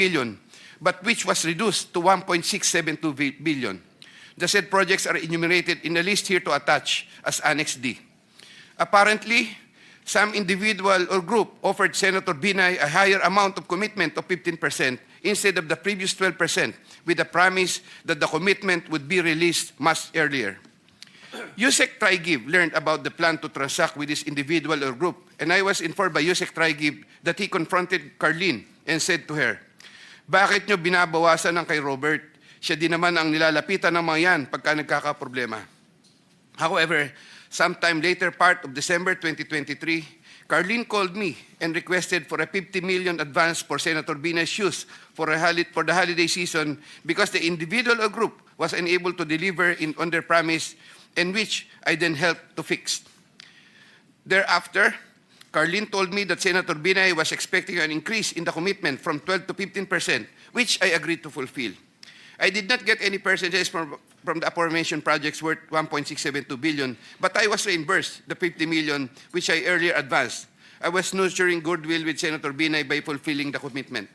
billion, but which was reduced to 1.672 billion. The said projects are enumerated in the list here to attach as Annex D. Apparently, some individual or group offered Senator Binay a higher amount of commitment of 15% instead of the previous 12%, with the promise that the commitment would be released much earlier. Yusek Trigiv learned about the plan to transact with this individual or group, and I was informed by Yusek Trigiv that he confronted Carlene and said to her, "Bakit nyo binabawasan ng kay Robert? Siya din naman ang nilalapitan ng mga yan pagka nagkakaproblema." However, sometime later part of December 2023, Carlene called me and requested for a 50 million advance for Senator Binay's shoes for the holiday season because the individual or group was unable to deliver on their promise, and which I then helped to fix. Thereafter, Carlene told me that Senator Binay was expecting an increase in the commitment from 12 to 15%, which I agreed to fulfill. I did not get any percentages from the aforementioned projects worth 1.672 billion, but I was reimbursed the 50 million which I earlier advanced. I was nurturing goodwill with Senator Binay by fulfilling the commitment.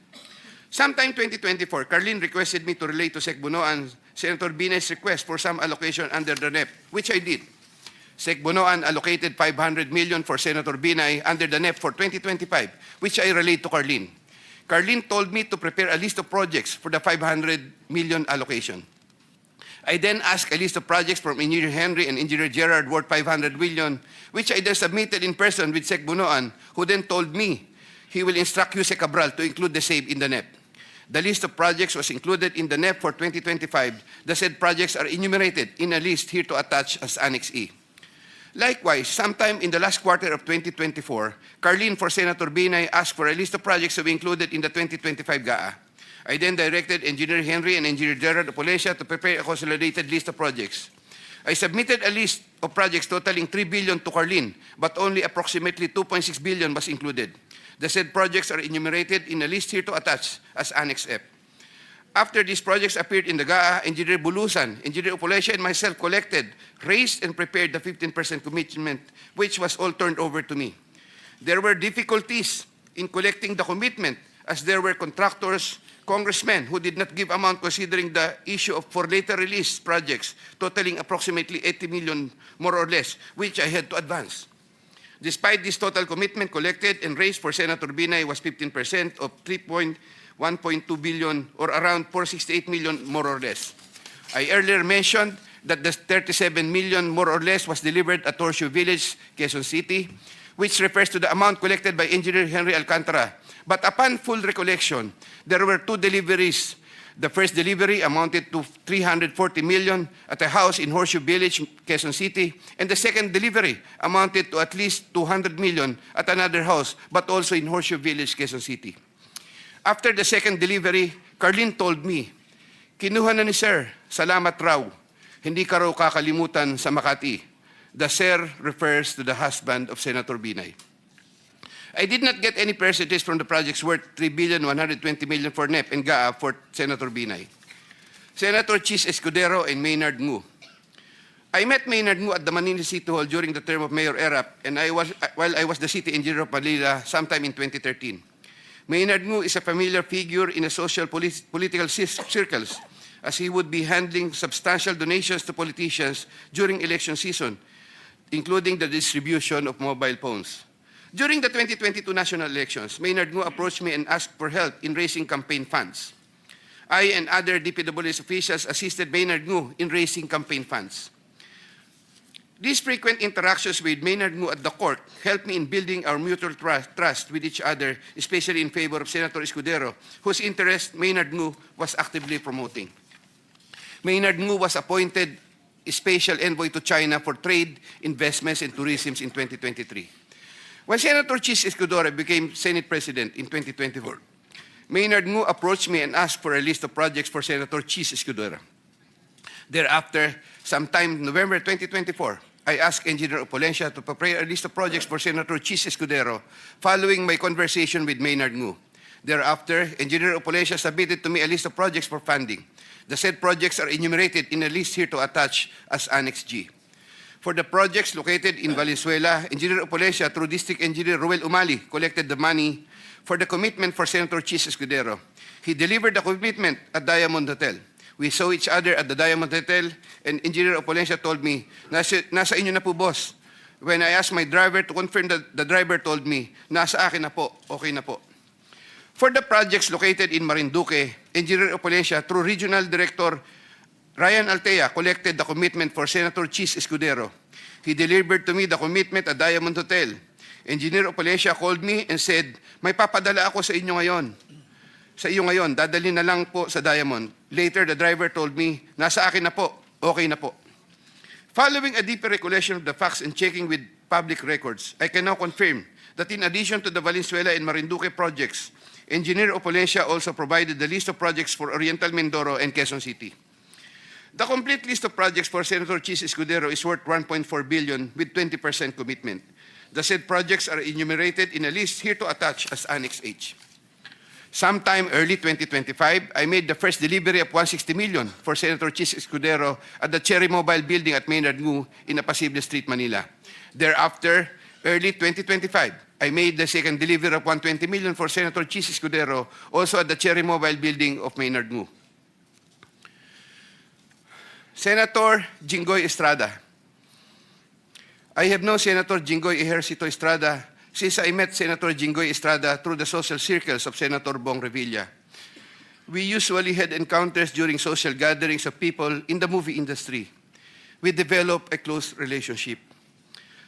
Sometime 2024, Carlene requested me to relay to Sec Bunoan Senator Binay's request for some allocation under the NEP, which I did. Sec Bunoan allocated 500 million for Senator Binay under the NEP for 2025, which I relayed to Carlene. Carlene told me to prepare a list of projects for the 500 million allocation. I then asked a list of projects from Engineer Henry and Engineer Gerard worth 500 million, which I then submitted in person with Sec Bunoan, who then told me he will instruct Yusek Cabral to include the same in the NEP. The list of projects was included in the NEP for 2025. The said projects are enumerated in a list here to attach as Annex E. Likewise, sometime in the last quarter of 2024, Carlene for Senator Binay asked for a list of projects to be included in the 2025 GAA. I then directed Engineer Henry and Engineer Gerard Opolesia to prepare a consolidated list of projects. I submitted a list of projects totaling 3 billion to Carlene, but only approximately 2.6 billion was included. The said projects are enumerated in a list here to attach as Annex F. After these projects appeared in the GAA, Engineer Bulusan, Engineer Opolesia, and myself collected, raised, and prepared the 15% commitment, which was all turned over to me. There were difficulties in collecting the commitment, as there were contractors, congressmen who did not give amount considering the issue of for later release projects totaling approximately 80 million more or less, which I had to advance. Despite this total commitment collected and raised for Senator Binay was 15% of 1.2 billion or around 468 million more or less. I earlier mentioned that the 37 million more or less was delivered at Horseshoe Village, Quezon City, which refers to the amount collected by Engineer Henry Alcantara. But upon full recollection, there were two deliveries. The first delivery amounted to 340 million at a house in Horseshoe Village, Quezon City, and the second delivery amounted to at least 200 million at another house, but also in Horseshoe Village, Quezon City. After the second delivery, Carlene told me, "Kinuha na ni Sir, salamat raw. Hindi ka raw kakalimutan sa Makati." The Sir refers to the husband of Senator Binay. I did not get any percentages from the projects worth 3,120 million for NEP and GAA for Senator Binay. Senator Chis Escudero and Maynard Ngu. I met Maynard Ngu at the Manila City Hall during the term of Mayor Erap, and while I was the city engineer of Manila sometime in 2013. Maynard Ngu is a familiar figure in the social political circles, as he would be handling substantial donations to politicians during election season, including the distribution of mobile phones. During the 2022 national elections, Maynard Ngu approached me and asked for help in raising campaign funds. I and other DPWH officials assisted Maynard Ngu in raising campaign funds. These frequent interactions with Maynard Ngu at the court helped me in building our mutual trust with each other, especially in favor of Senator Escudero, whose interest Maynard Ngu was actively promoting. Maynard Ngu was appointed Special Envoy to China for Trade, Investments, and Tourism in 2023. When Senator Chis Escudero became Senate President in 2024, Maynard Ngu approached me and asked for a list of projects for Senator Chis Escudero. Thereafter, sometime November 2024, I asked Engineer Opolesia to prepare a list of projects for Senator Chis Escudero following my conversation with Maynard Ngu. Thereafter, Engineer Opolesia submitted to me a list of projects for funding. The said projects are enumerated in a list here to attach as Annex G. For the projects located in Valenzuela, Engineer Opolesia, through District Engineer Ruel Umali, collected the money for the commitment for Senator Chis Escudero. He delivered the commitment at Diamond Hotel. We saw each other at the Diamond Hotel, and Engineer Opolencia told me, nasa inyo na po, boss. When I asked my driver to confirm, the driver told me, nasa akin na po, okay na po. For the projects located in Marinduque, Engineer Opolencia, through Regional Director Ryan Altea, collected the commitment for Senator Chis Escudero. He delivered to me the commitment at Diamond Hotel. Engineer Opolencia called me and said, may papadala ako sa inyo ngayon. Sa iyo ngayon, dadalhin na lang po sa Diamond. Later, the driver told me, nasa akin na po, okay na po. Following a deeper recollection of the facts and checking with public records, I can now confirm that in addition to the Valenzuela and Marinduque projects, Engineer Opolencia also provided the list of projects for Oriental Mindoro and Quezon City. The complete list of projects for Senator Chis Escudero is worth 1.4 billion with 20% commitment. The said projects are enumerated in a list here to attach as Annex H. Sometime early 2025, I made the first delivery of 160 million for Senator Chis Escudero at the Cherry Mobile Building at Maynard Ngu in Apacible Street, Manila. Thereafter, early 2025, I made the second delivery of 120 million for Senator Chis Escudero, also at the Cherry Mobile Building of Maynard Ngu. Senator Jinggoy Estrada. I have known Senator Jinggoy Ejercito Estrada since I met Senator Jinggoy Estrada through the social circles of Senator Bong Revilla. We usually had encounters during social gatherings of people in the movie industry. We developed a close relationship.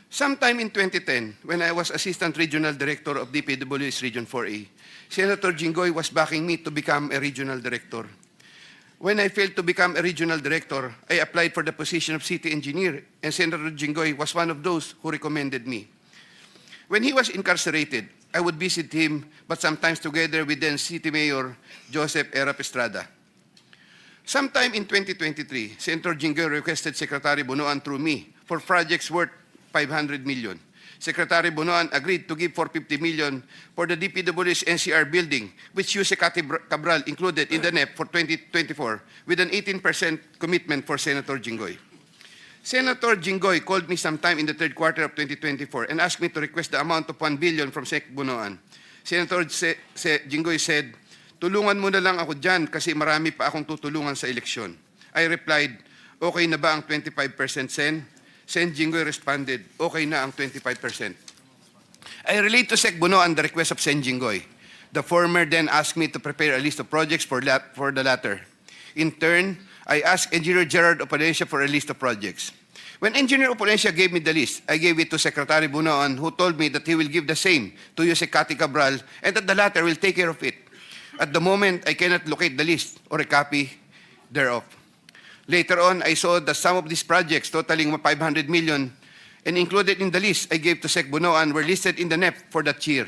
Sometime in 2010, when I was Assistant Regional Director of DPW's Region 4A, Senator Jinggoy was backing me to become a Regional Director. When I failed to become a Regional Director, I applied for the position of City Engineer, and Senator Jinggoy was one of those who recommended me. When he was incarcerated, I would visit him, but sometimes together with then City Mayor Joseph Erap Estrada. Sometime in 2023, Senator Jinggoy requested Secretary Bonoan through me for projects worth 500 million. Secretary Bonoan agreed to give 450 million for the DPW's NCR building, which Jose Cabral included in the NEP for 2024, with an 18% commitment for Senator Jinggoy. Senator Jinggoy called me sometime in the third quarter of 2024 and asked me to request the amount of 1 billion from Sec Bonoan. Senator Jinggoy said, tulungan mo na lang ako dyan kasi marami pa akong tutulungan sa eleksyon. I replied, okay na ba ang 25% Sen? Sen Jinggoy responded, okay na ang 25%. I relayed to Sec Bonoan the request of Sen Jinggoy. The former then asked me to prepare a list of projects for the latter. In turn, I asked Engineer Gerard Opolencia for a list of projects. When Engineer Opolencia gave me the list, I gave it to Secretary Bonoan, who told me that he will give the same to Jose Cabral and that the latter will take care of it. At the moment, I cannot locate the list or a copy thereof. Later on, I saw that some of these projects totaling 500 million and included in the list I gave to Sec Bonoan were listed in the NEP for that year.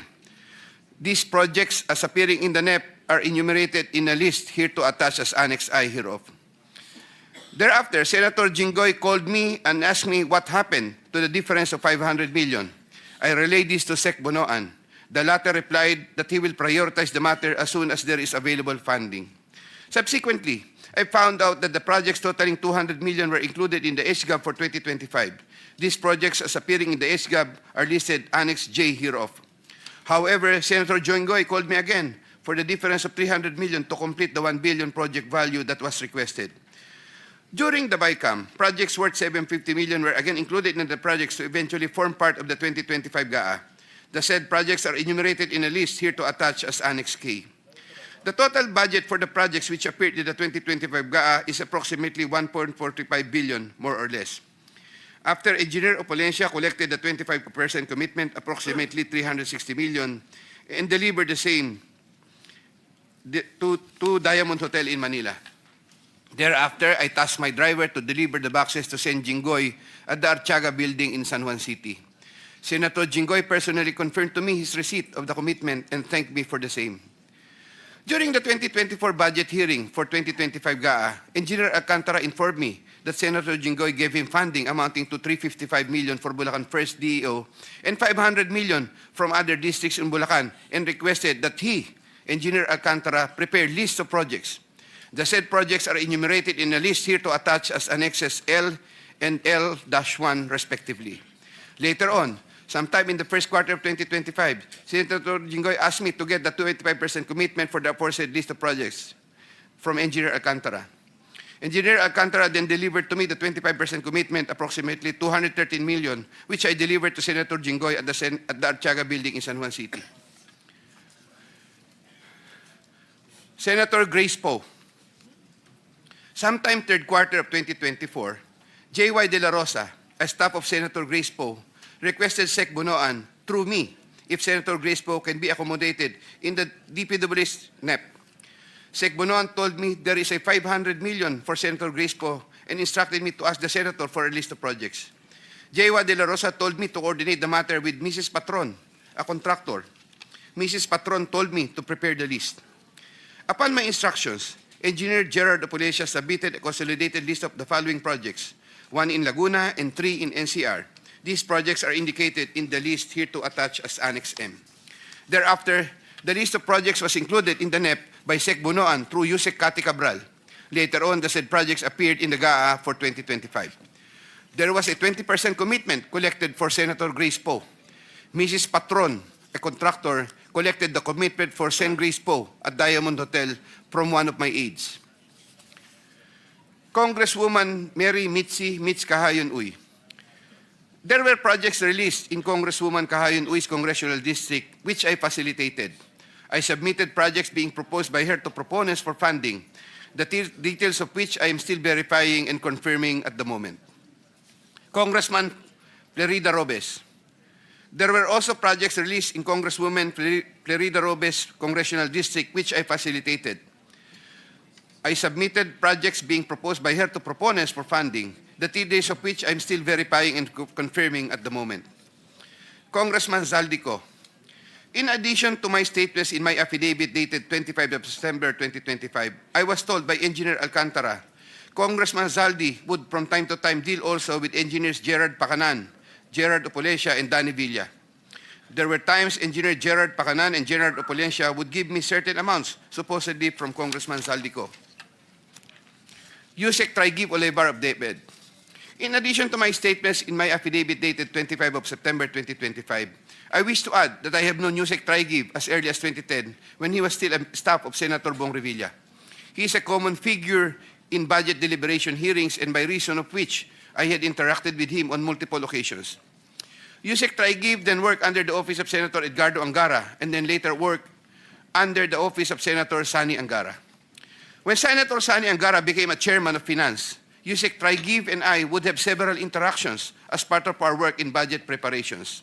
These projects, as appearing in the NEP, are enumerated in a list here to attach as Annex I hereof. Thereafter, Senator Jinggoy called me and asked me what happened to the difference of 500 million. I relayed this to Sec Bonoan. The latter replied that he will prioritize the matter as soon as there is available funding. Subsequently, I found out that the projects totaling 200 million were included in the HGAB for 2025. These projects, as appearing in the HGAB, are listed Annex J hereof. However, Senator Jinggoy called me again for the difference of 300 million to complete the 1 billion project value that was requested. During the BICAM, projects worth 750 million were again included in the projects to eventually form part of the 2025 GAA. The said projects are enumerated in a list here to attach as Annex K. The total budget for the projects which appeared in the 2025 GAA is approximately 1.45 billion, more or less. After Engineer Opolencia collected the 25% commitment, approximately 360 million, and delivered the same to Diamond Hotel in Manila. Thereafter, I tasked my driver to deliver the boxes to Sen Jinggoy at the Archaga building in San Juan City. Senator Jinggoy personally confirmed to me his receipt of the commitment and thanked me for the same. During the 2024 budget hearing for 2025 GAA, Engineer Alcantara informed me that Senator Jinggoy gave him funding amounting to 355 million for Bulacan First DEO and 500 million from other districts in Bulacan and requested that he, Engineer Alcantara, prepare lists of projects. The said projects are enumerated in a list here to attach as Annexes L and L-1 respectively. Later on, Sometime in the first quarter of 2025, Senator Jinggoy asked me to get the 285% commitment for the aforesaid list of projects from Engineer Alcantara. Engineer Alcantara then delivered to me the 25% commitment, approximately 213 million, which I delivered to Senator Jinggoy at the Artiaga building in San Juan City. Senator Grace Poe. Sometime third quarter of 2024, J.Y. De La Rosa, a staff of Senator Grace Poe, requested Sec Bunoan through me if Senator Grace Poe can be accommodated in the DPW's NEP. Sec Bunoan told me there is a 500 million for Senator Grace Poe and instructed me to ask the Senator for a list of projects. J.Y. De La Rosa told me to coordinate the matter with Mrs. Patron, a contractor. Mrs. Patron told me to prepare the list. Upon my instructions, Engineer Gerard Opulescia submitted a consolidated list of the following projects, 1 in Laguna and 3 in NCR. These projects are indicated in the list here to attach as Annex M. Thereafter, the list of projects was included in the NEP by Sec Bunoan through Yusek Cathy Cabral. Later on, the said projects appeared in the GAA for 2025. There was a 20% commitment collected for Senator Grace Poe. Mrs. Patron, a contractor, collected the commitment for Sen. Grace Poe at Diamond Hotel from one of my aides. Congresswoman Mary Mitzi Mitz Kahayon Uy. There were projects released in Congresswoman Kahayon Uy's congressional district, which I facilitated. I submitted projects being proposed by her to proponents for funding, the details of which I am still verifying and confirming at the moment. Congressman Florida Robes. There were also projects released in Congresswoman Florida Robes' congressional district, which I facilitated. I submitted projects being proposed by her to proponents for funding, the details of which I'm still verifying and confirming at the moment. Congressman Zaldico. In addition to my statements in my affidavit dated 25 of September 2025, I was told by Engineer Alcantara, Congressman Zaldi would from time to time deal also with Engineers Gerard Pacanan, Gerard Opulescia, and Danny Villa. There were times Engineer Gerard Pacanan and Gerard Opulescia would give me certain amounts, supposedly from Congressman Zaldico. Yusek Traigib Olevar of DepEd. In addition to my statements in my affidavit dated 25 of September 2025, I wish to add that I have known Yusek Traigib as early as 2010 when he was still a staff of Senator Bong Revilla. He is a common figure in budget deliberation hearings and by reason of which I had interacted with him on multiple occasions. Yusek Traigib then worked under the office of Senator Edgardo Angara and then later worked under the office of Senator Sani Angara. When Senator Sani Angara became a chairman of Finance, Yusek Traigib and I would have several interactions as part of our work in budget preparations.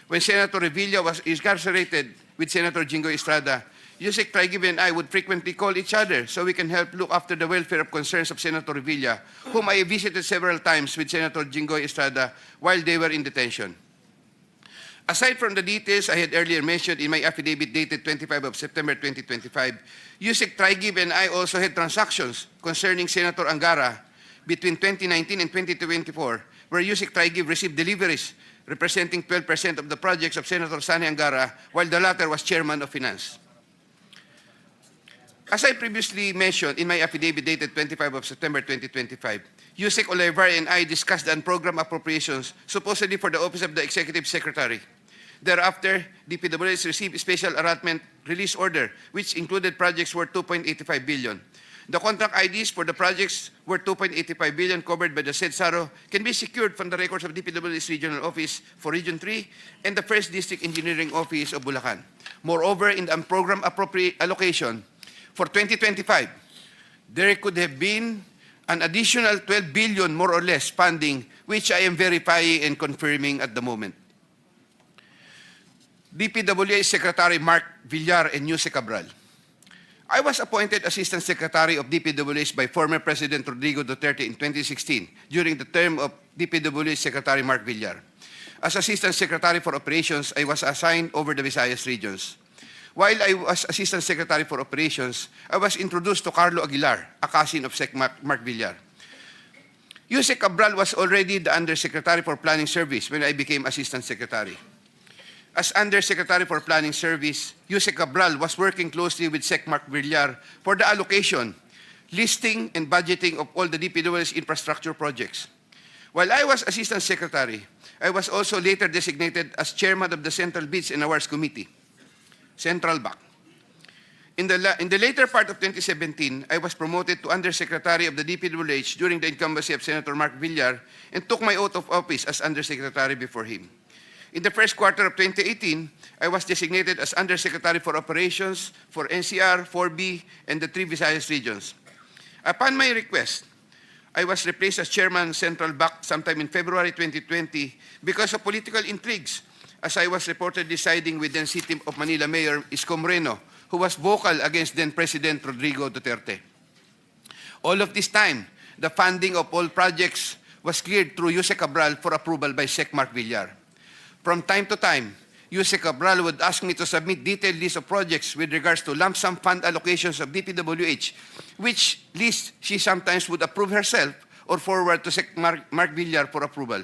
When Senator Revilla was incarcerated with Senator Jinggoy Estrada, Yusek Traigib and I would frequently call each other so we can help look after the welfare of concerns of Senator Revilla, whom I visited several times with Senator Jinggoy Estrada while they were in detention. Aside from the details I had earlier mentioned in my affidavit dated 25 of September 2025, Yusek Traigib and I also had transactions concerning Senator Angara between 2019 and 2024, where Yusek Traigib received deliveries representing 12% of the projects of Senator Sani Angara, while the latter was chairman of Finance. As I previously mentioned in my affidavit dated 25 of September 2025, Yusek Olevar and I discussed the unprogrammed appropriations supposedly for the Office of the Executive Secretary. Thereafter, DPWH received a special allotment release order, which included projects worth 2.85 billion. The contract IDs for the projects worth 2.85 billion covered by the said SARO can be secured from the records of DPWH Regional Office for Region 3 and the 1st District Engineering Office of Bulacan. Moreover, in the unprogrammed allocation for 2025, there could have been an additional 12 billion more or less funding, which I am verifying and confirming at the moment. DPWH Secretary Mark Villar and Yusek Cabral. I was appointed Assistant Secretary of DPWH by former President Rodrigo Duterte in 2016 during the term of DPWH Secretary Mark Villar. As Assistant Secretary for Operations, I was assigned over the Visayas regions. While I was Assistant Secretary for Operations, I was introduced to Carlo Aguilar, a cousin of Sec Mark Villar. Yusek Cabral was already the Undersecretary for Planning Service when I became Assistant Secretary. As Undersecretary for Planning Service, Yusek Cabral was working closely with Sec Mark Villar for the allocation, listing, and budgeting of all the DPWH infrastructure projects. While I was Assistant Secretary, I was also later designated as chairman of the Central Bids and Awards Committee, Central BAC. In the later part of 2017, I was promoted to Undersecretary of the DPWH during the incumbency of Senator Mark Villar and took my oath of office as Undersecretary before him. In the first quarter of 2018, I was designated as Undersecretary for Operations for NCR, 4B, and the 3 Visayas regions. Upon my request, I was replaced as Chairman Central BAC sometime in February 2020 because of political intrigues, as I was reportedly siding with then City of Manila Mayor Isko Moreno, who was vocal against then President Rodrigo Duterte. All of this time, the funding of all projects was cleared through Jose Cabral for approval by Sec Mark Villar. From time to time, Jose Cabral would ask me to submit detailed list of projects with regards to lump sum fund allocations of DPWH, which list she sometimes would approve herself or forward to Sec Mark Villar for approval.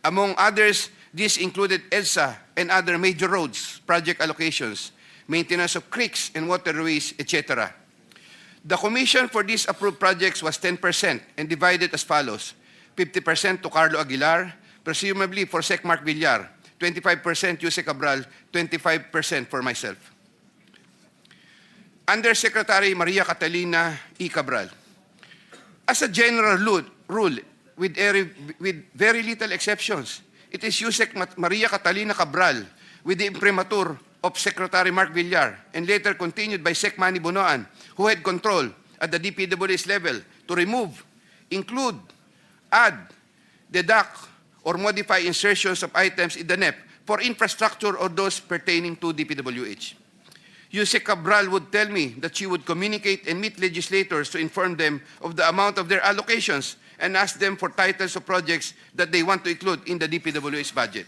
Among others, this included EDSA and other major roads project allocations, maintenance of creeks and waterways, etc. The commission for these approved projects was 10% and divided as follows: 50% to Carlo Aguilar, presumably for Sec Mark Villar, 25% Jose Cabral, 25% for myself. Undersecretary Maria Catalina E. Cabral. As a general rule, with very little exceptions, it is Jose Maria Catalina Cabral, with the imprimatur of Secretary Mark Villar, and later continued by Sec Manny Bonoan, who had control at the DPWH level to remove, include, add, deduct, or modify insertions of items in the NEP for infrastructure or those pertaining to DPWH. Jose Cabral would tell me that she would communicate and meet legislators to inform them of the amount of their allocations and ask them for titles of projects that they want to include in the DPWH budget.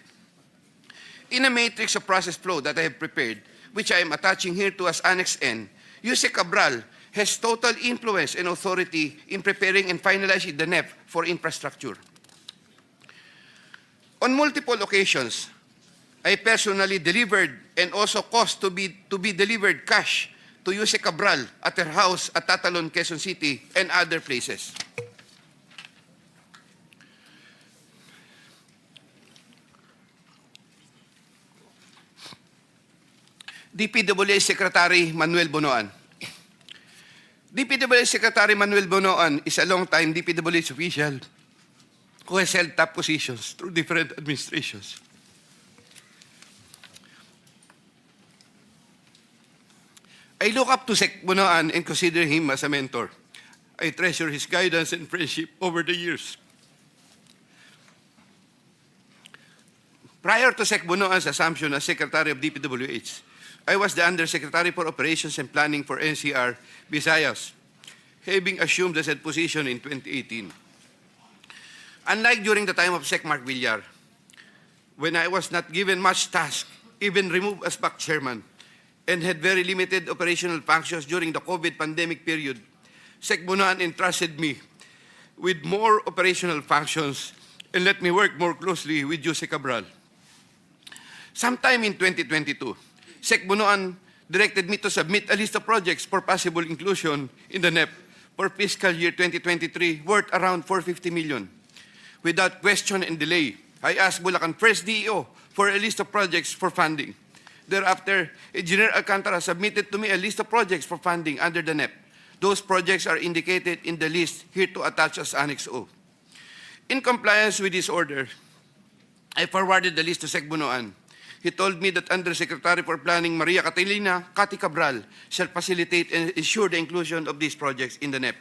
In a matrix of process flow that I have prepared, which I am attaching here to as Annex N, Jose Cabral has total influence and authority in preparing and finalizing the NEP for infrastructure. On multiple occasions, I personally delivered and also caused to be delivered cash to Jose Cabral at her house at Tatalon, Quezon City, and other places. DPWH Secretary Manuel Bonoan. DPWH Secretary Manuel Bonoan is a long-time DPWH official who has held top positions through different administrations. I look up to Sec Bonoan and consider him as a mentor. I treasure his guidance and friendship over the years. Prior to Sec Bonoan's assumption as Secretary of DPWH, I was the Undersecretary for Operations and Planning for NCR, Visayas, having assumed the said position in 2018. Unlike during the time of Sec Mark Villar, when I was not given much task, even removed as BAC chairman, and had very limited operational functions during the COVID pandemic period, Sec Bonoan entrusted me with more operational functions and let me work more closely with Jose Cabral. Sometime in 2022, Sec Bonoan directed me to submit a list of projects for possible inclusion in the NEP for fiscal year 2023 worth around 450 million. Without question and delay, I asked Bulacan First DEO for a list of projects for funding. Thereafter, Engineer Alcantara submitted to me a list of projects for funding under the NEP. Those projects are indicated in the list here to attach as Annex O. In compliance with this order, I forwarded the list to Sec Bonoan. He told me that Undersecretary for Planning Maria Catalina Cati Cabral shall facilitate and ensure the inclusion of these projects in the NEP.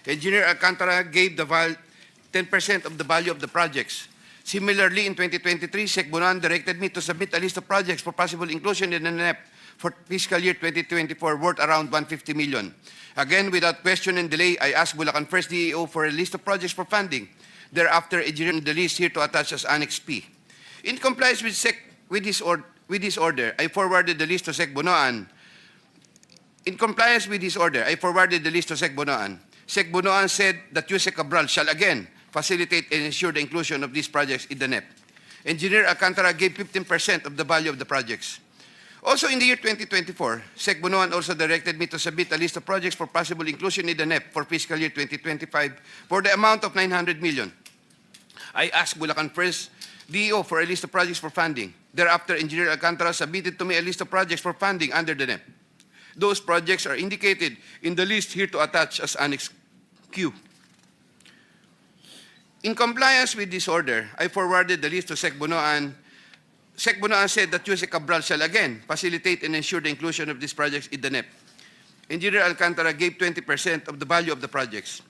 Engineer Alcantara gave the 10% of the value of the projects. Similarly, in 2023, Sec Bonoan directed me to submit a list of projects for possible inclusion in the NEP for fiscal year 2024 worth around 150 million. Again, without question and delay, I asked Bulacan First DEO for a list of projects for funding. Thereafter, engineering the list here to attach as Annex P. In compliance with this order, I forwarded the list to Sec Bonoan. In compliance with this order, I forwarded the list to Sec Bonoan. Sec Bonoan said that Jose Cabral shall again facilitate and ensure the inclusion of these projects in the NEP. Engineer Alcantara gave 15% of the value of the projects. Also in the year 2024, Sec Bonoan also directed me to submit a list of projects for possible inclusion in the NEP for fiscal year 2025 for the amount of 900 million. I asked Bulacan First DEO for a list of projects for funding. Thereafter, Engineer Alcantara submitted to me a list of projects for funding under the NEP. Those projects are indicated in the list here to attach as Annex Q. In compliance with this order, I forwarded the list to Sec Bunoan. Sec Bunoan said that Jose Cabral shall again facilitate and ensure the inclusion of these projects in the NEP. Engineer Alcantara gave 20% of the value of the projects.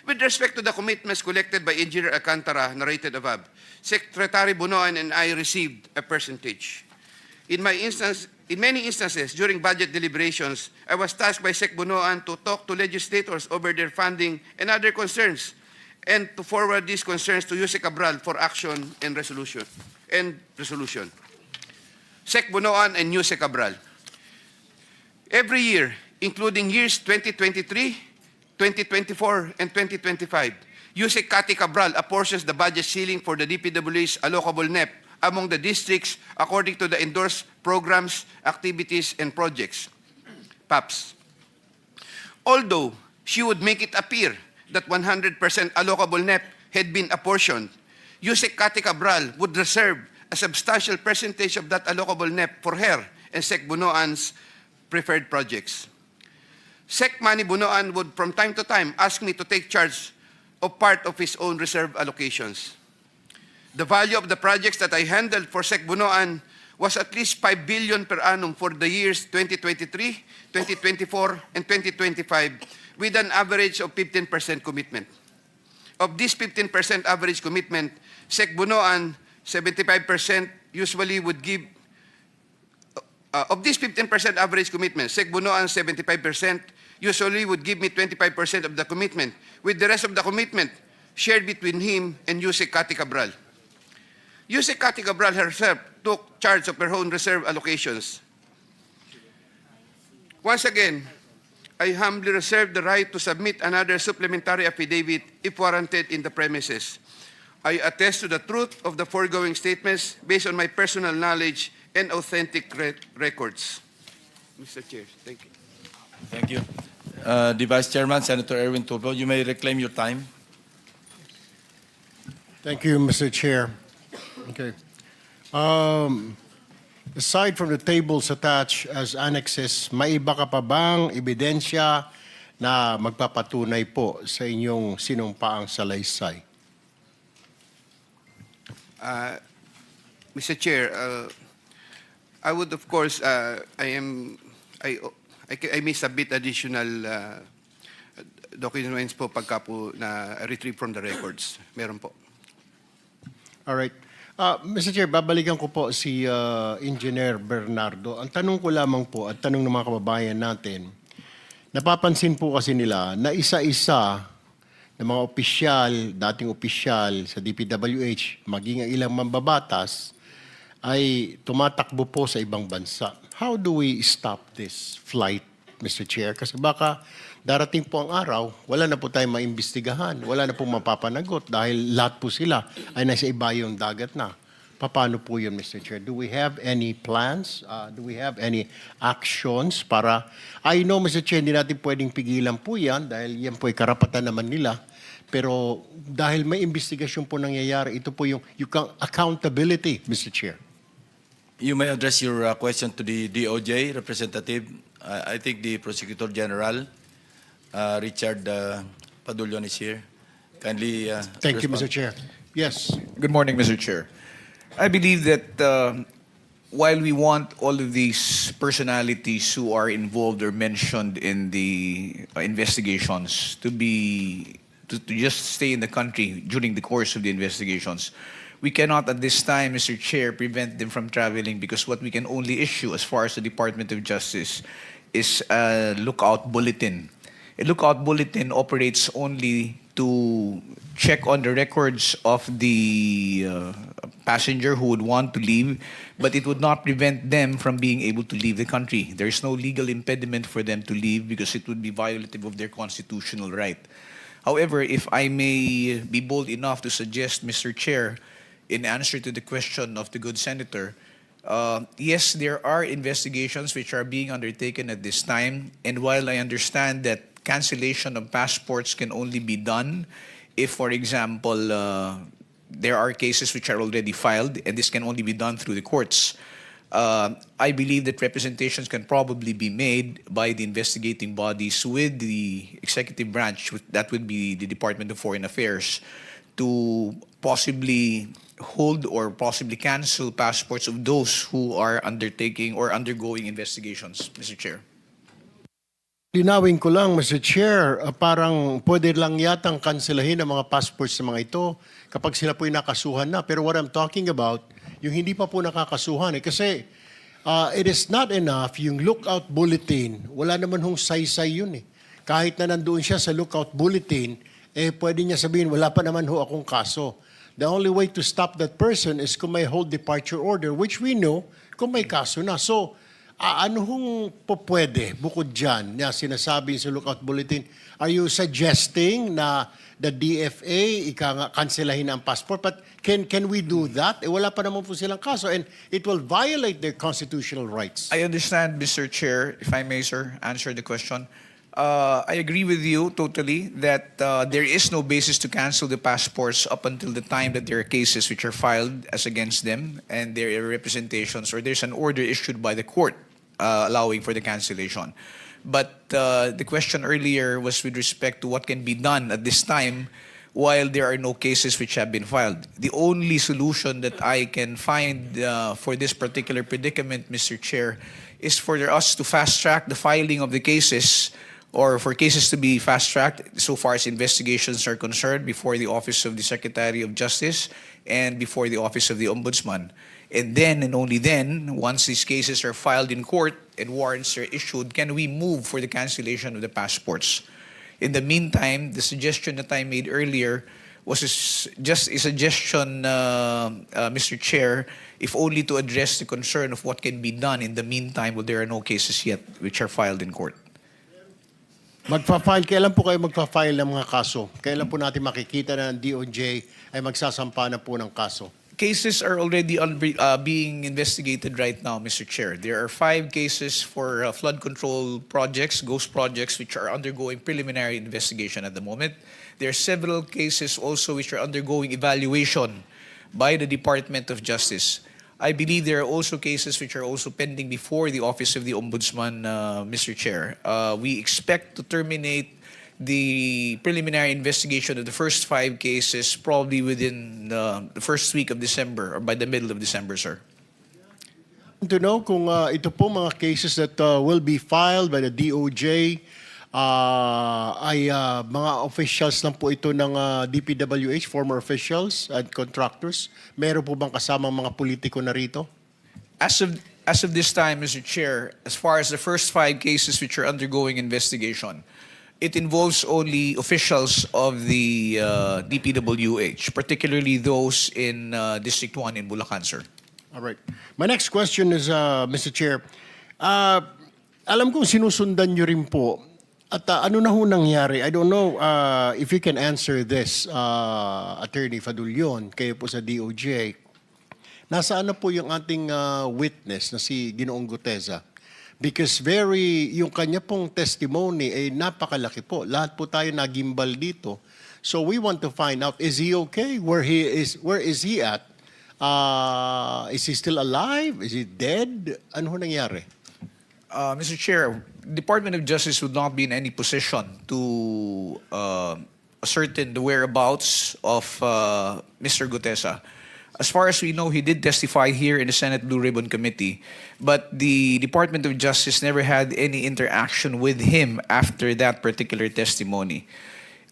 With respect to the commitments collected by Engineer Alcantara narrated above, Secretary Bunoan and I received a percentage. In many instances during budget deliberations, I was tasked by Sec Bunoan to talk to legislators over their funding and other concerns, and to forward these concerns to Jose Cabral for action and resolution. Sec Bunoan and Jose Cabral. Every year, including years 2023, 2024, and 2025, Jose Cathy Cabral apportions the budget ceiling for the DPWH's allocable NEP among the districts according to the endorsed programs, activities, and projects, PAPs. Although she would make it appear that 100% allocable NEP had been apportioned, Jose Cathy Cabral would reserve a substantial percentage of that allocable NEP for her and Sec Bunoan's preferred projects. Sec Manny Bunoan would from time to time ask me to take charge of part of his own reserve allocations. The value of the projects that I handled for Sec Bunoan was at least 5 billion per annum for the years 2023, 2024, and 2025, with an average of 15% commitment. Of this 15% average commitment, Sec Bunoan, 75% usually would give. Of this 15% average commitment, Sec Bunoan 75% usually would give me 25% of the commitment, with the rest of the commitment shared between him and Jose Cathy Cabral. Jose Cathy Cabral herself took charge of her own reserve allocations. Once again, I humbly reserve the right to submit another supplementary affidavit if warranted in the premises. I attest to the truth of the foregoing statements based on my personal knowledge and authentic records. Mr. Chair, thank you. Thank you. The Vice Chairman, Senator Erwin Tulfo, you may reclaim your time. Thank you, Mr. Chair. Okay. Aside from the tables attached as annexes, may iba ka pa bang ebidensya na magpapatunay po sa inyong sinumpaang salaysay? Mr. Chair, I would of course, I may submit additional documents po pagka po na retrieve from the records. Meron po. All right. Mr. Chair, babalikan ko po si Engineer Bernardo. Ang tanong ko lamang po at tanong ng mga kababayan natin, napapansin po kasi nila na isa-isa ng mga opisyal, dating opisyal sa DPWH, maging ang ilang mambabatas, ay tumatakbo po sa ibang bansa. How do we stop this flight, Mr. Chair? Kasi baka darating po ang araw, wala na po tayong maimbestigahan, wala na po mapapanagot dahil lahat po sila ay nasa ibayong dagat na. Paano po yun, Mr. Chair? Do we have any plans? Do we have any actions para... I know, Mr. Chair, hindi natin pwedeng pigilan po yan dahil yan po ay karapatan naman nila. Pero dahil may investigasyon po nangyayari, ito po yung accountability, Mr. Chair. You may address your question to the DOJ representative. I think the Prosecutor General, Richard Padulyon, is here. Kindly Thank you, respond. Mr. Chair. Yes. Good morning, Mr. Chair. I believe that while we want all of these personalities who are involved or mentioned in the investigations to just stay in the country during the course of the investigations, we cannot at this time, Mr. Chair, prevent them from traveling because what we can only issue as far as the Department of Justice is a lookout bulletin. A lookout bulletin operates only to check on the records of the passenger who would want to leave, but it would not prevent them from being able to leave the country. There is no legal impediment for them to leave because it would be violative of their constitutional right. However, if I may be bold enough to suggest, Mr. Chair, in answer to the question of the good senator, yes, there are investigations which are being undertaken at this time, and while I understand that cancellation of passports can only be done if, for example, there are cases which are already filed, and this can only be done through the courts. I believe that representations can probably be made by the investigating bodies with the executive branch, that would be the Department of Foreign Affairs, to possibly hold or possibly cancel passports of those who are undertaking or undergoing investigations, Mr. Chair. Linawin ko lang, Mr. Chair, parang pwede lang yatang kanselahin ang mga passports ng mga ito kapag sila po'y nakasuhan na. Pero what I'm talking about, yung hindi pa po nakakasuhan. Kasi it is not enough yung lookout bulletin. Wala naman hong saysay yun eh. Kahit na nandoon siya sa lookout bulletin, pwede niya sabihin, wala pa naman ho akong kaso. The only way to stop that person is kung may hold departure order, which we know kung may kaso na. So, ano hong pwede bukod dyan na sinasabi sa lookout bulletin? Are you suggesting na the DFA kanselahin ang passport? But can we do that? Wala pa naman po silang kaso and it will violate their constitutional rights. I understand, Mr. Chair, if I may, sir, answer the question. I agree with you totally that there is no basis to cancel the passports up until the time that there are cases which are filed as against them and there are representations or there's an order issued by the court allowing for the cancellation. But the question earlier was with respect to what can be done at this time while there are no cases which have been filed. The only solution that I can find for this particular predicament, Mr. Chair, is for us to fast-track the filing of the cases or for cases to be fast-tracked so far as investigations are concerned before the Office of the Secretary of Justice and before the Office of the Ombudsman. And then, and only then, once these cases are filed in court and warrants are issued, can we move for the cancellation of the passports. In the meantime, the suggestion that I made earlier was just a suggestion, Mr. Chair, if only to address the concern of what can be done in the meantime while there are no cases yet which are filed in court. Kailan po kayo magpa-file ng mga kaso? Kailan po natin makikita na ang DOJ ay magsasampa na po ng kaso? Cases are already being investigated right now, Mr. Chair. There are 5 cases for flood control projects, ghost projects, which are undergoing preliminary investigation at the moment. There are several cases also which are undergoing evaluation by the Department of Justice. I believe there are also cases which are also pending before the Office of the Ombudsman, Mr. Chair. We expect to terminate the preliminary investigation of the first 5 cases probably within the first week of December or by the middle of December, sir. To know kung ito po mga cases that will be filed by the DOJ ay mga officials lang po ito ng DPWH, former officials and contractors. Meron po bang kasamang mga politiko na rito? As of this time, Mr. Chair, as far as the first 5 cases which are undergoing investigation, it involves only officials of the DPWH, particularly those in District 1 in Bulacan, sir. All right. My next question is, Mr. Chair, alam kong sinusundan nyo rin po. At ano na ho nangyari? I don't know if you can answer this, Attorney Fadulyon, kayo po sa DOJ. Nasaan na po yung ating witness na si Ginoong Guteza? Because yung kanya pong testimony ay napakalaki po. Lahat po tayo nagimbal dito. So we want to find out, is he okay? Where is he at? Is he still alive? Is he dead? Ano ho nangyari? Mr. Chair, Department of Justice would not be in any position to ascertain the whereabouts of Mr. Gutesa. As far as we know, he did testify here in the Senate Blue Ribbon Committee, but the Department of Justice never had any interaction with him after that particular testimony.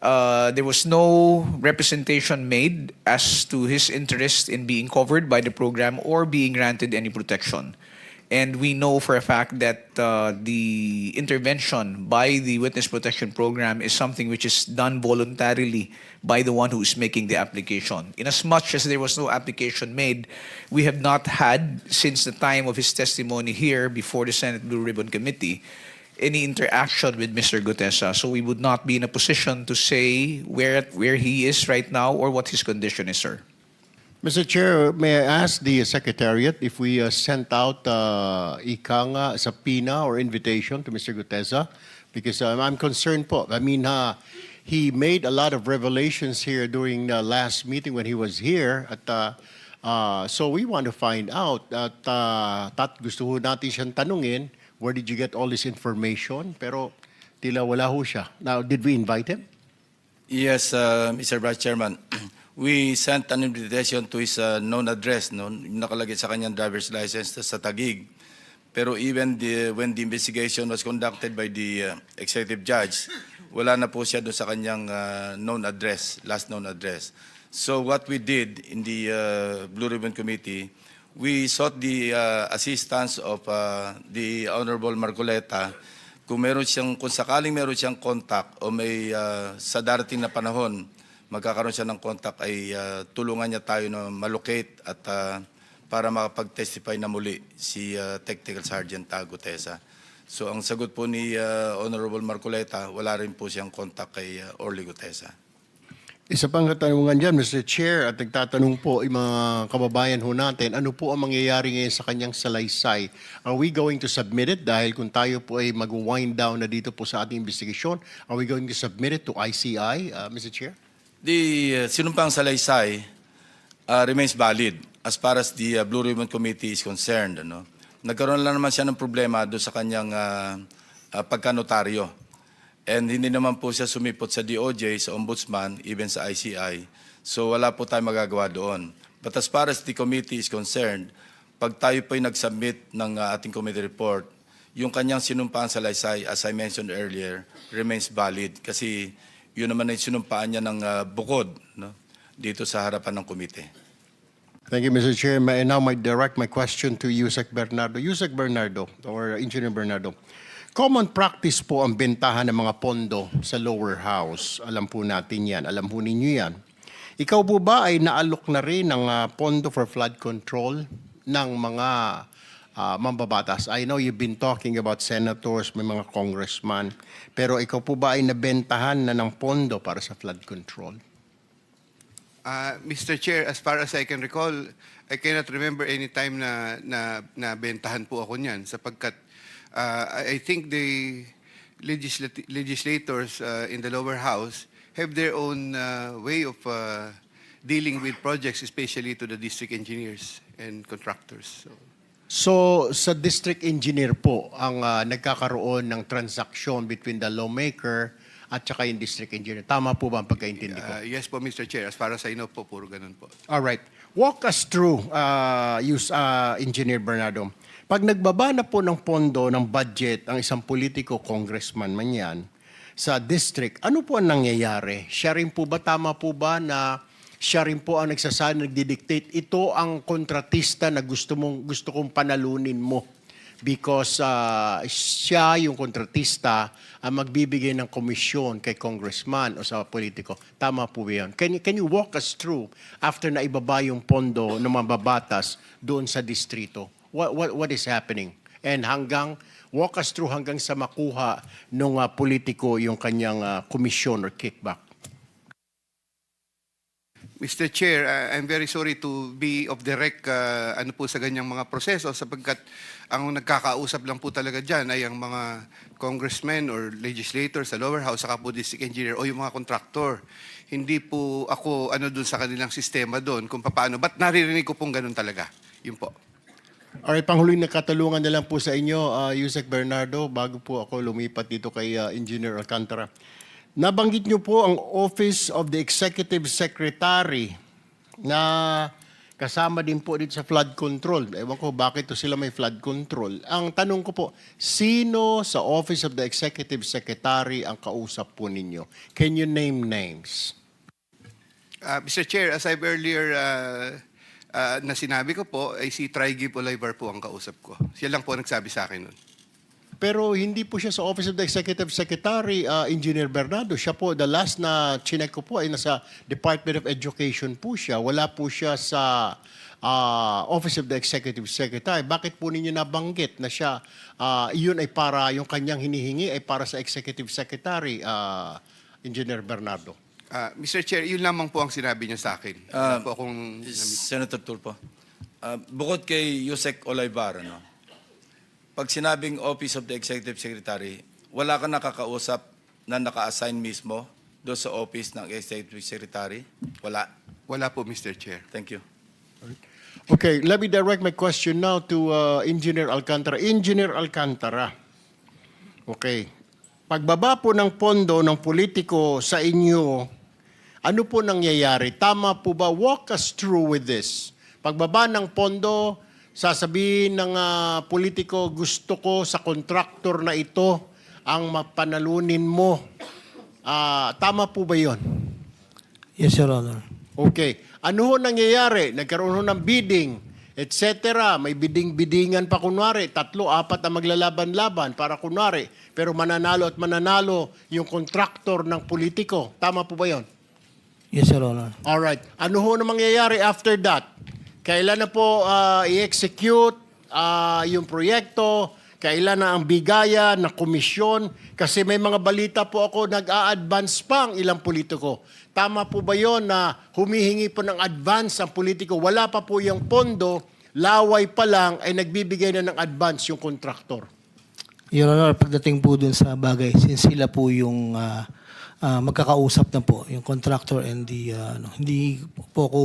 There was no representation made as to his interest in being covered by the program or being granted any protection. And we know for a fact that the intervention by the Witness Protection Program is something which is done voluntarily by the one who is making the application. Inasmuch as there was no application made, we have not had, since the time of his testimony here before the Senate Blue Ribbon Committee, any interaction with Mr. Gutesa. So we would not be in a position to say where he is right now or what his condition is, sir. Mr. Chair, may I ask the Secretariat if we sent out subpoena or invitation to Mr. Gutesa? Because I'm concerned po. I mean, he made a lot of revelations here during the last meeting when he was here. So we want to find out at gusto ho natin siyang tanungin, where did you get all this information? Pero tila wala ho siya. Now, did we invite him? Yes, Mr. Vice Chairman. We sent an invitation to his known address, no? Nakalagay sa kanyang driver's license sa Taguig. Pero even when the investigation was conducted by the executive judge, wala na po siya doon sa kanyang known address, last known address. So what we did in the Blue Ribbon Committee, we sought the assistance of the Honorable Marcoleta kung sakaling meron siyang contact o may sa darating na panahon magkakaroon siya ng contact ay tulungan niya tayo na malocate at para makapag-testify na muli si Technical Sergeant Tago Tesa. So ang sagot po ni Honorable Marcoleta, wala rin po siyang contact kay Orly Gutesa. Isa pang katanungan dyan, Mr. Chair, at nagtatanong po yung mga kababayan ho natin, ano po ang mangyayari ngayon sa kanyang salaysay? Are we going to submit it? Dahil kung tayo po ay mag-wind down na dito po sa ating investigation, are we going to submit it to ICI, Mr. Chair? The sinumpang salaysay remains valid as far as the Blue Ribbon Committee is concerned. Ano? Nagkaroon lang naman siya ng problema doon sa kanyang pagkanotaryo. And hindi naman po siya sumipot sa DOJ, sa Ombudsman, even sa ICI. So wala po tayong magagawa doon. But as far as the committee is concerned, pag tayo po ay nag-submit ng ating committee report, yung kanyang sinumpaan salaysay, as I mentioned earlier, remains valid. Kasi yun naman ay sinumpaan niya ng bukod, no? Dito sa harapan ng komite. Thank you, Mr. Chair. And now I direct my question to Yusek Bernardo. Yusek Bernardo, or Engineer Bernardo. Common practice po ang bentahan ng mga pondo sa lower house. Alam po natin yan. Alam po ninyo yan. Ikaw po ba ay naalok na rin ng pondo for flood control ng mga mambabatas? I know you've been talking about senators, may mga congressman. Pero ikaw po ba ay nabentahan na ng pondo para sa flood control? Mr. Chair, as far as I can recall, I cannot remember any time na bentahan po ako niyan sapagkat I think the legislators in the lower house have their own way of dealing with projects, especially to the district engineers and contractors. So, sa district engineer po ang nagkakaroon ng transaction between the lawmaker at saka yung district engineer. Tama po ba ang pagkaintindi ko? Yes po, Mr. Chair. As far as I know po, puro ganun po. All right. Walk us through, Engineer Bernardo. Pag nagbaba na po ng pondo ng budget ang isang politiko, congressman man yan, sa district, ano po ang nangyayari? Siya rin po ba, tama po ba na siya rin po ang nagsasabi, nagdidictate, ito ang kontratista na gusto kong panalunin mo because siya yung kontratista ang magbibigay ng komisyon kay congressman o sa politiko. Tama po ba yan? Can you walk us through after na ibaba yung pondo ng mababatas doon sa distrito? What is happening? And walk us through hanggang sa makuha ng politiko yung kanyang komisyon or kickback. Mr. Chair, I'm very sorry to be off the rec ano po sa ganyang mga proseso sapagkat ang nagkakausap lang po talaga dyan ay ang mga congressmen or legislators sa lower house saka po district engineer o yung mga contractor. Hindi po ako dun sa kanilang sistema doon kung paano. Ba't naririnig ko pong ganun talaga? Yun po. Alright, panghuling nakatalungan na lang po sa inyo, Yusek Bernardo, bago po ako lumipat dito kay Engineer Alcantara. Nabanggit niyo po ang Office of the Executive Secretary na kasama din po dito sa flood control. Ewan ko bakit to sila may flood control. Ang tanong ko po, sino sa Office of the Executive Secretary ang kausap po ninyo? Can you name names? Mr. Chair, as I've earlier na sinabi ko po, ay si Trigib Olivar po ang kausap ko. Siya lang po nagsabi sa akin nun. Pero hindi po siya sa Office of the Executive Secretary, Engineer Bernardo. Siya po, the last na chinek ko po ay nasa Department of Education po siya. Wala po siya sa Office of the Executive Secretary. Bakit po ninyo nabanggit na siya, yun ay para, yung kanyang hinihingi ay para sa Executive Secretary, Engineer Bernardo? Mr. Chair, yun lamang po ang sinabi niya sa akin. Wala po akong... Senator Tulfo, bukod kay Yusek Olivar, pag sinabing Office of the Executive Secretary, wala ka nakakausap na naka-assign mismo doon sa office ng Executive Secretary? Wala. Wala po, Mr. Chair. Thank you. Okay, let me direct my question now to Engineer Alcantara. Engineer Alcantara, okay, pagbaba po ng pondo ng politiko sa inyo, ano po nangyayari? Tama po ba? Walk us through with this. Pagbaba ng pondo, sasabihin ng politiko, gusto ko sa kontraktor na ito ang mapanalunin mo. Tama po ba yon? Yes, Your Honor. Okay. Ano ho nangyayari? Nagkaroon ho ng bidding, etc. May bidding-biddingan pa kunwari. 3, 4 ang maglalaban-laban para kunwari. Pero mananalo at mananalo yung kontraktor ng politiko. Tama po ba yon? Yes, Your Honor. Alright. Ano ho na mangyayari after that? Kailan na po i-execute yung proyekto? Kailan na ang bigaya na komisyon? Kasi may mga balita po ako, nag-a-advance pa ang ilang politiko. Tama po ba yon na humihingi po ng advance ang politiko? Wala pa po yung pondo, laway pa lang ay nagbibigay na ng advance yung kontraktor. Your Honor, pagdating po dun sa bagay, since sila po yung magkakausap na po, yung contractor and the, hindi po ako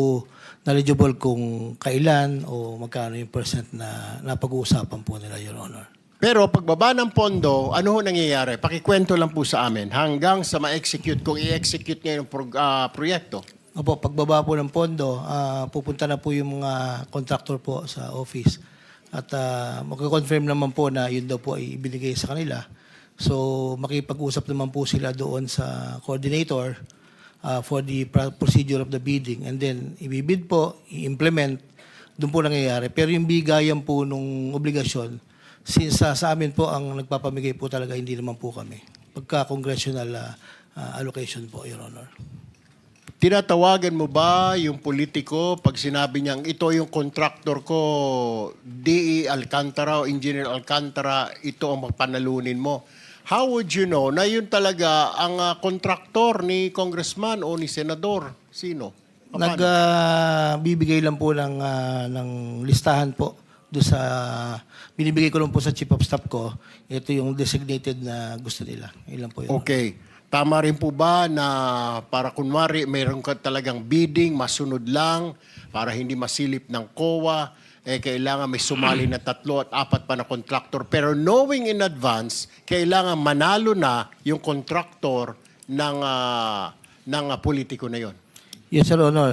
knowledgeable kung kailan o magkano yung percent na napag-uusapan po nila, Your Honor. Pero pagbaba ng pondo, ano ho nangyayari? Pakikwento lang po sa amin hanggang sa ma-execute, kung i-execute ngayon yung proyekto. Opo, pagbaba po ng pondo, pupunta na po yung mga contractor po sa office. At magko-confirm naman po na yun daw po ay ibinigay sa kanila. So makipag-usap naman po sila doon sa coordinator for the procedure of the bidding. And then ibibid po, i-implement, doon po nangyayari. Pero yung bigayan po nung obligasyon, since sa amin po ang nagpapamigay po talaga, hindi naman po kami. Pagka-congressional allocation po, Your Honor. Tinatawagan mo ba yung politiko pag sinabi niyang ito yung contractor ko, DE Alcantara o Engineer Alcantara, ito ang panalunin mo? How would you know na yun talaga ang contractor ni congressman o ni senador? Sino? Paano? Nagbibigay lang po ng listahan po do sa binibigay ko lang po sa chief of staff ko. Ito yung designated na gusto nila. Ilan po yun. Okay. Tama rin po ba na para kunwari mayroon ka talagang bidding, masunod lang, para hindi masilip ng COA, kailangan may sumali na 3 at 4 pa na contractor. Pero knowing in advance, kailangan manalo na yung contractor ng politiko na yon. Yes, Sir Honor.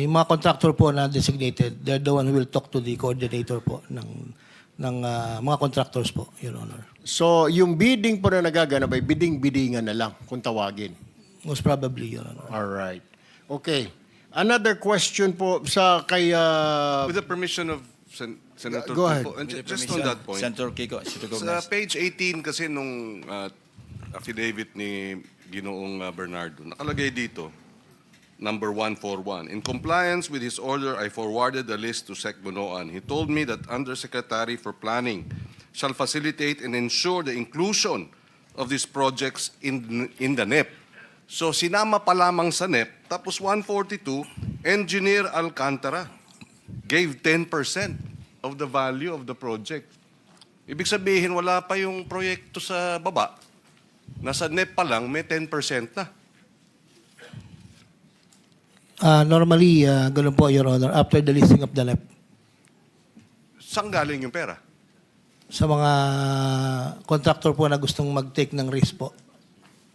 Yung mga contractor po na designated, they're the one who will talk to the coordinator po ng mga contractors po, Your Honor. So, yung bidding po na nagaganap ay bidding-biddingan na lang kung tawagin. Most probably, Your Honor. Alright. Okay. Another question po sa kay... With the permission of Senator Go ahead. Kiko, and With the just permission, on that point, Senator Kiko, should sa recognize. page 18 kasi nung affidavit ni Ginoong Bernardo, nakalagay dito, number 141. In compliance with his order, I forwarded the list to Sec Bonoan. He told me that Undersecretary for Planning shall facilitate and ensure the inclusion of these projects in the NEP. So sinama pa lamang sa NEP, tapos 142, Engineer Alcantara gave 10% of the value of the project. Ibig sabihin, wala pa yung proyekto sa baba. Nasa NEP pa lang, may 10% na. Normally, ganun po, Your Honor, after the listing of the NEP. Saan galing yung pera? Sa mga contractor po na gustong mag-take ng risk po.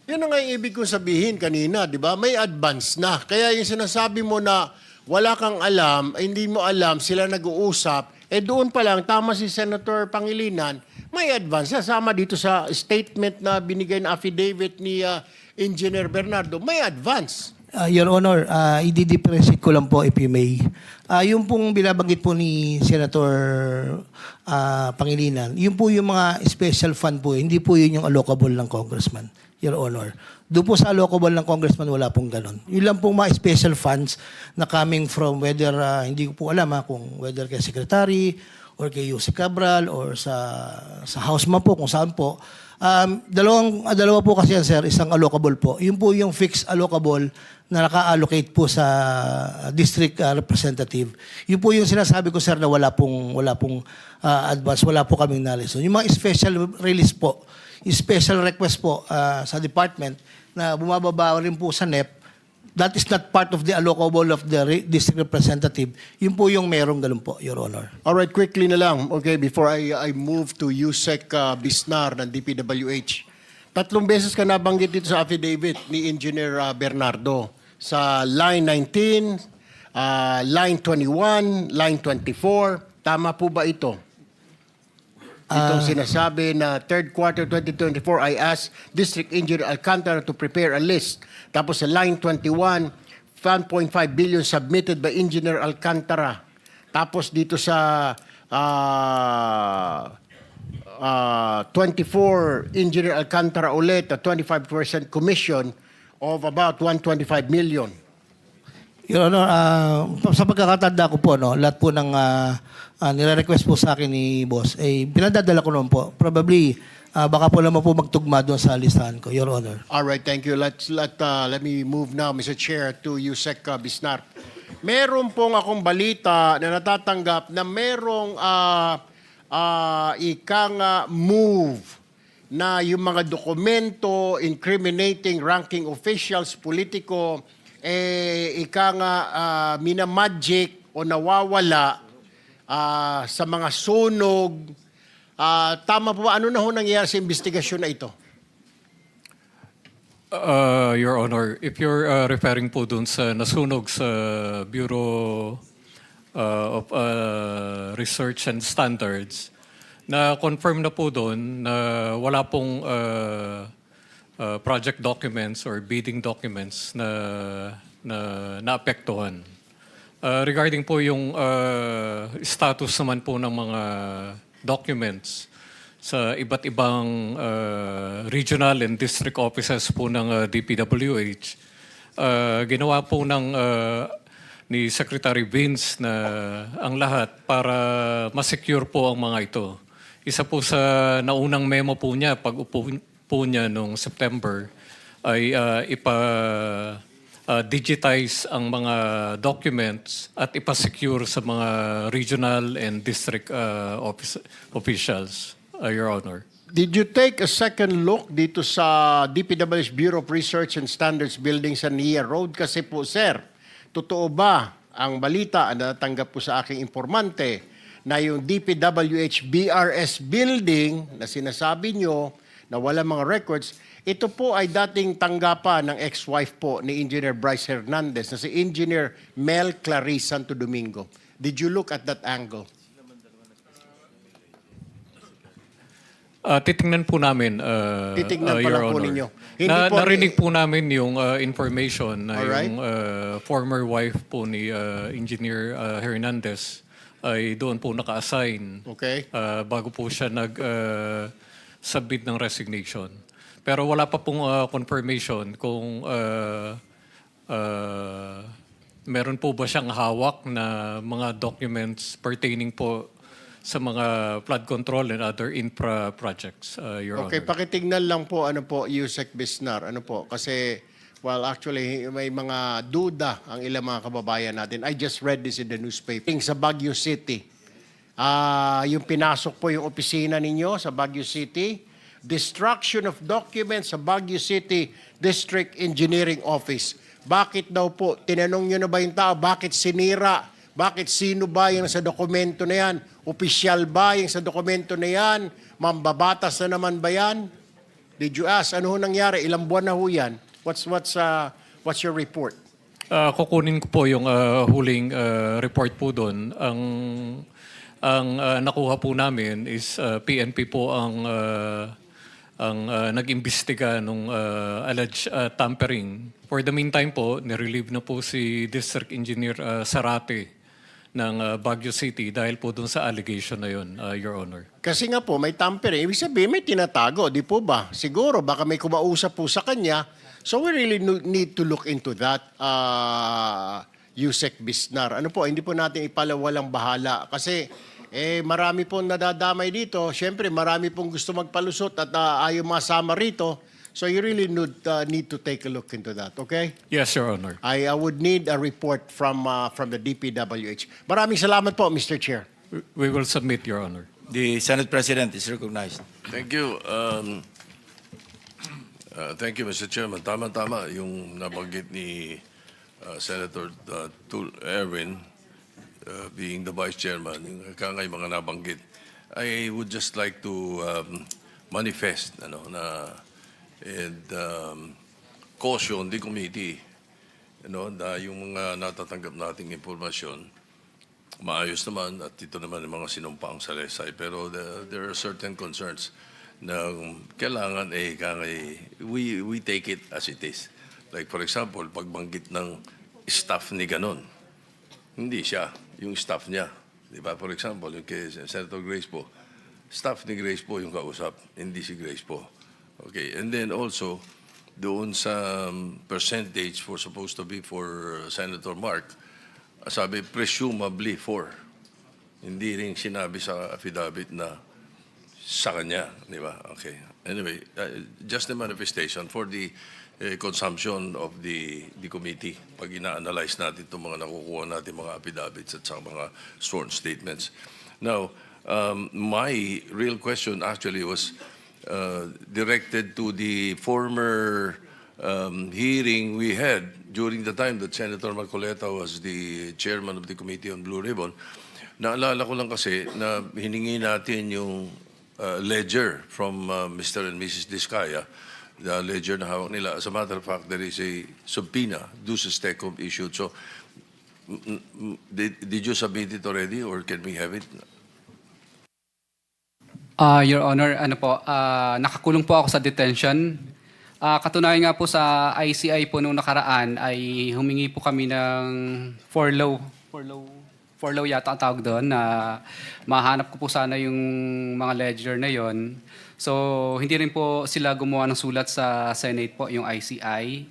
Yun ang nga yung ibig kong sabihin kanina, di ba? May advance na. Kaya yung sinasabi mo na wala kang alam, hindi mo alam, sila nag-uusap, doon pa lang, tama si Senator Pangilinan, may advance na. Sama dito sa statement na binigay na affidavit ni Engineer Bernardo, may advance. Your Honor, i-differentiate ko lang po if you may. Yung pong binabanggit po ni Senator Pangilinan, yun po yung mga special fund po, hindi po yun yung allocable ng congressman, Your Honor. Doon po sa allocable ng congressman, wala pong ganun. Yun lang pong mga special funds na coming from whether, hindi ko po alam kung whether kay Secretary or kay Jose Cabral or sa House man po, kung saan po. Dalawa po kasi yan, sir, isang allocable po. Yun po yung fixed allocable na naka-allocate po sa district representative. Yun po yung sinasabi ko, sir, na wala pong advance, wala po kaming knowledge. So, yung mga special release po, yung special request po sa department, na bumababa rin po sa NEP, that is not part of the allocable of the district representative. Yun po yung merong ganun po, Your Honor. Alright, quickly na lang, okay, before I move to Yusek Bisnar ng DPWH. 3 beses ka nabanggit dito sa affidavit ni Engineer Bernardo. Sa line 19, line 21, line 24. Tama po ba ito? Itong sinasabi na third quarter 2024, I asked District Engineer Alcantara to prepare a list. Tapos sa line 21, 1.5 billion submitted by Engineer Alcantara. Tapos dito sa 24, Engineer Alcantara ulit, a 25% commission of about 125 million. Your Honor, sa pagkakatanda ko po, no, lahat po ng nire-request po sa akin ni Boss, pinadadala ko naman po. Probably, baka po naman po magtugma doon sa listahan ko, Your Honor. All right, thank you. Let me move now, Mr. Chair, to Yusek Bisnar. Meron pong akong balita na natatanggap na merong move na yung mga dokumento incriminating ranking officials, politiko, minamagic o nawawala sa mga sunog. Tama po ba? Ano na ho nangyayari sa investigasyon na ito? Your Honor, if you're referring po dun sa nasunog sa Bureau of Research and Standards, na-confirm na po doon na wala pong project documents or bidding documents na naapektuhan. Regarding po yung status naman po ng mga documents sa iba't ibang regional and district offices po ng DPWH, ginawa po ni Secretary Vince na ang lahat para ma-secure po ang mga ito. Isa po sa naunang memo po niya, pag-upo po niya noong September, ay digitize ang mga documents at ipa-secure sa mga regional and district officials, Your Honor. Did you take a second look dito sa DPWH Bureau of Research and Standards building sa Nia Road? Kasi po, sir, totoo ba ang balita na natanggap po sa aking informante na yung DPWH BRS building na sinasabi nyo na wala mga records, ito po ay dating tanggapan ng ex-wife po ni Engineer Bryce Hernandez na si Engineer Mel Clarice Santo Domingo. Did you look at that angle? Titingnan po namin, Titingnan pa Your lang po Honor. ninyo. Hindi po narinig po namin yung information na Alright. yung former wife po ni Engineer Hernandez ay doon po naka-assign Okay. bago po siya nag-submit ng resignation. Pero wala pa pong confirmation kung meron po ba siyang hawak na mga documents pertaining po sa mga flood control and other infra projects, Your Okay, Honor. pakitignan lang po, Yusek Bisnar, kasi, well, actually, may mga duda ang ilang mga kababayan natin. I just read this in the newspaper. Sa Baguio City, yung pinasok po yung opisina ninyo sa Baguio City, destruction of documents sa Baguio City District Engineering Office. Bakit daw po? Tinanong nyo na ba yung tao? Bakit sinira? Bakit sino ba yung sa dokumento na yan? Opisyal ba yung sa dokumento na yan? Mambabatas na naman ba yan? Did you ask? Ano ho nangyari? Ilang buwan na ho yan? What's your report? Kukunin ko po yung huling report po doon. Ang nakuha po namin is PNP po ang nag-imbestiga nung alleged tampering. For the meantime po, nirelieve na po si District Engineer Sarate ng Baguio City dahil po dun sa allegation na yun, Your Honor. Kasi nga po, may tampering. Ibig sabihin, may tinatago. Di po ba? Siguro, baka may kumausap po sa kanya. So we really need to look into that, Yusek Bisnar. Ano po, hindi po natin ipalawalang bahala. Kasi marami pong nadadamay dito. Siyempre, marami pong gusto magpalusot at ayaw masama rito. So you really need to take a look into that, okay? Yes, Your Honor. I would need a report from the DPWH. Maraming salamat po, Mr. Chair. We will submit, Your Honor. The Senate President is recognized. Thank you. Thank you, Mr. Chairman. Tama-tama yung nabanggit ni Senator Erwin being the Vice Chairman, yung kangay mga nabanggit. I would just like to manifest and caution the committee na yung mga natatanggap nating impormasyon, maayos naman at ito naman yung mga sinumpaang salaysay. Pero there are certain concerns na kailangan we take it as it is. Like for example, pagbanggit ng staff ni ganon, hindi siya, yung staff niya. Di ba? For example, yung kay Senator Grace po, staff ni Grace po yung kausap, hindi si Grace po. Okay, and then also, doon sa percentage supposed to be for Senator Mark, sabi presumably for. Hindi rin sinabi sa affidavit na sa kanya, di ba? Okay. Anyway, just the manifestation for the consumption of the committee pag ina-analyze natin itong mga nakukuha natin mga affidavits at sa mga sworn statements. Now, my real question actually was directed to the former hearing we had during the time that Senator Marcoleta was the chairman of the Committee on Blue Ribbon. Naalala ko lang kasi na hiningi natin yung ledger from Mr. and Mrs. Diskaya, the ledger na hawak nila. As a matter of fact, there is a subpoena, duces tecum issued. So, did you submit it already or can we have it? Your Honor, nakakulong po ako sa detention. Katunayan nga po sa ICI po nung nakaraan ay humingi po kami ng forlow yata ang tawag doon na mahanap ko po sana yung mga ledger na yon. So hindi rin po sila gumawa ng sulat sa Senate po yung ICI.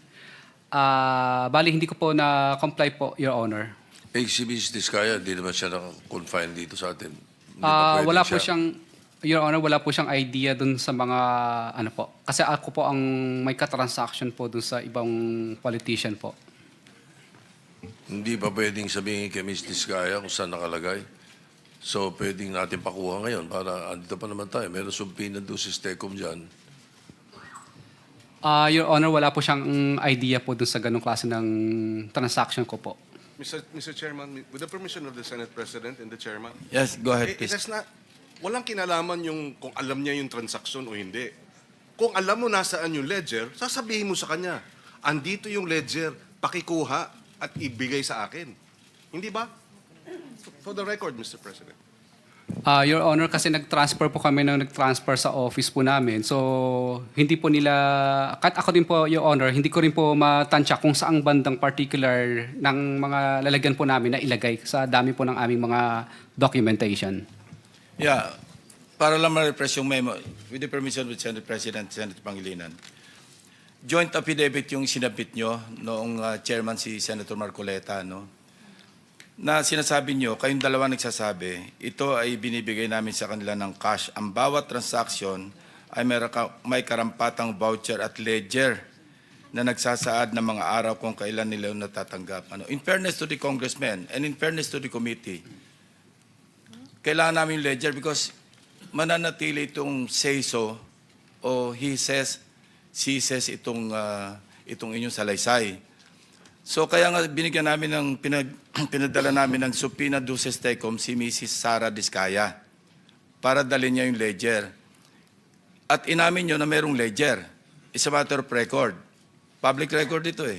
Bali hindi ko po na-comply po, Your Honor. Si Mrs. Diskaya, di naman siya naka-confine dito sa atin. Di ba pwede Wala siya? po siyang, Your Honor, wala po siyang idea dun sa mga, kasi ako po ang may ka-transaction po dun sa ibang politician po. Hindi pa pwedeng sabihin kay Ms. Diskaya kung saan nakalagay. So, pwedeng natin pakuha ngayon para andito pa naman tayo. Meron subpoena duces tecum dyan. Your Honor, wala po siyang idea po dun sa ganung klase ng transaction ko po. Mr. Chairman, with the permission of the Senate President and the Chairman, Yes, go ahead, it please. has not, walang kinalaman yung kung alam niya yung transaksyon o hindi. Kung alam mo nasaan yung ledger, sasabihin mo sa kanya, andito yung ledger, pakikuha at ibigay sa akin. Hindi ba? For the record, Mr. President. Your Honor, kasi nag-transfer po kami nag-transfer sa office po namin. So, hindi po nila, kahit ako din po, Your Honor, hindi ko rin po matansya kung saang bandang particular ng mga lalagyan po namin na ilagay sa dami po ng aming mga documentation. Yeah, para lang ma-refresh yung memo, with the permission of Senate President, Senator Pangilinan. Joint affidavit yung sinabit nyo noong chairman si Senator Marcoleta, no? Na sinasabi nyo, kayong dalawa nagsasabi, ito ay binibigay namin sa kanila ng cash. Ang bawat transaction ay may karampatang voucher at ledger na nagsasaad ng mga araw kung kailan nila natatanggap. In fairness to the congressmen and in fairness to the committee, kailangan namin yung ledger because mananatili itong say-so o he says, she says itong inyong salaysay. So kaya nga binigyan namin ng pinadala namin ng subpoena duces tecum si Mrs. Sara Diskaya para dalhin niya yung ledger. At inamin nyo na merong ledger. It's a matter of record. Public record ito eh.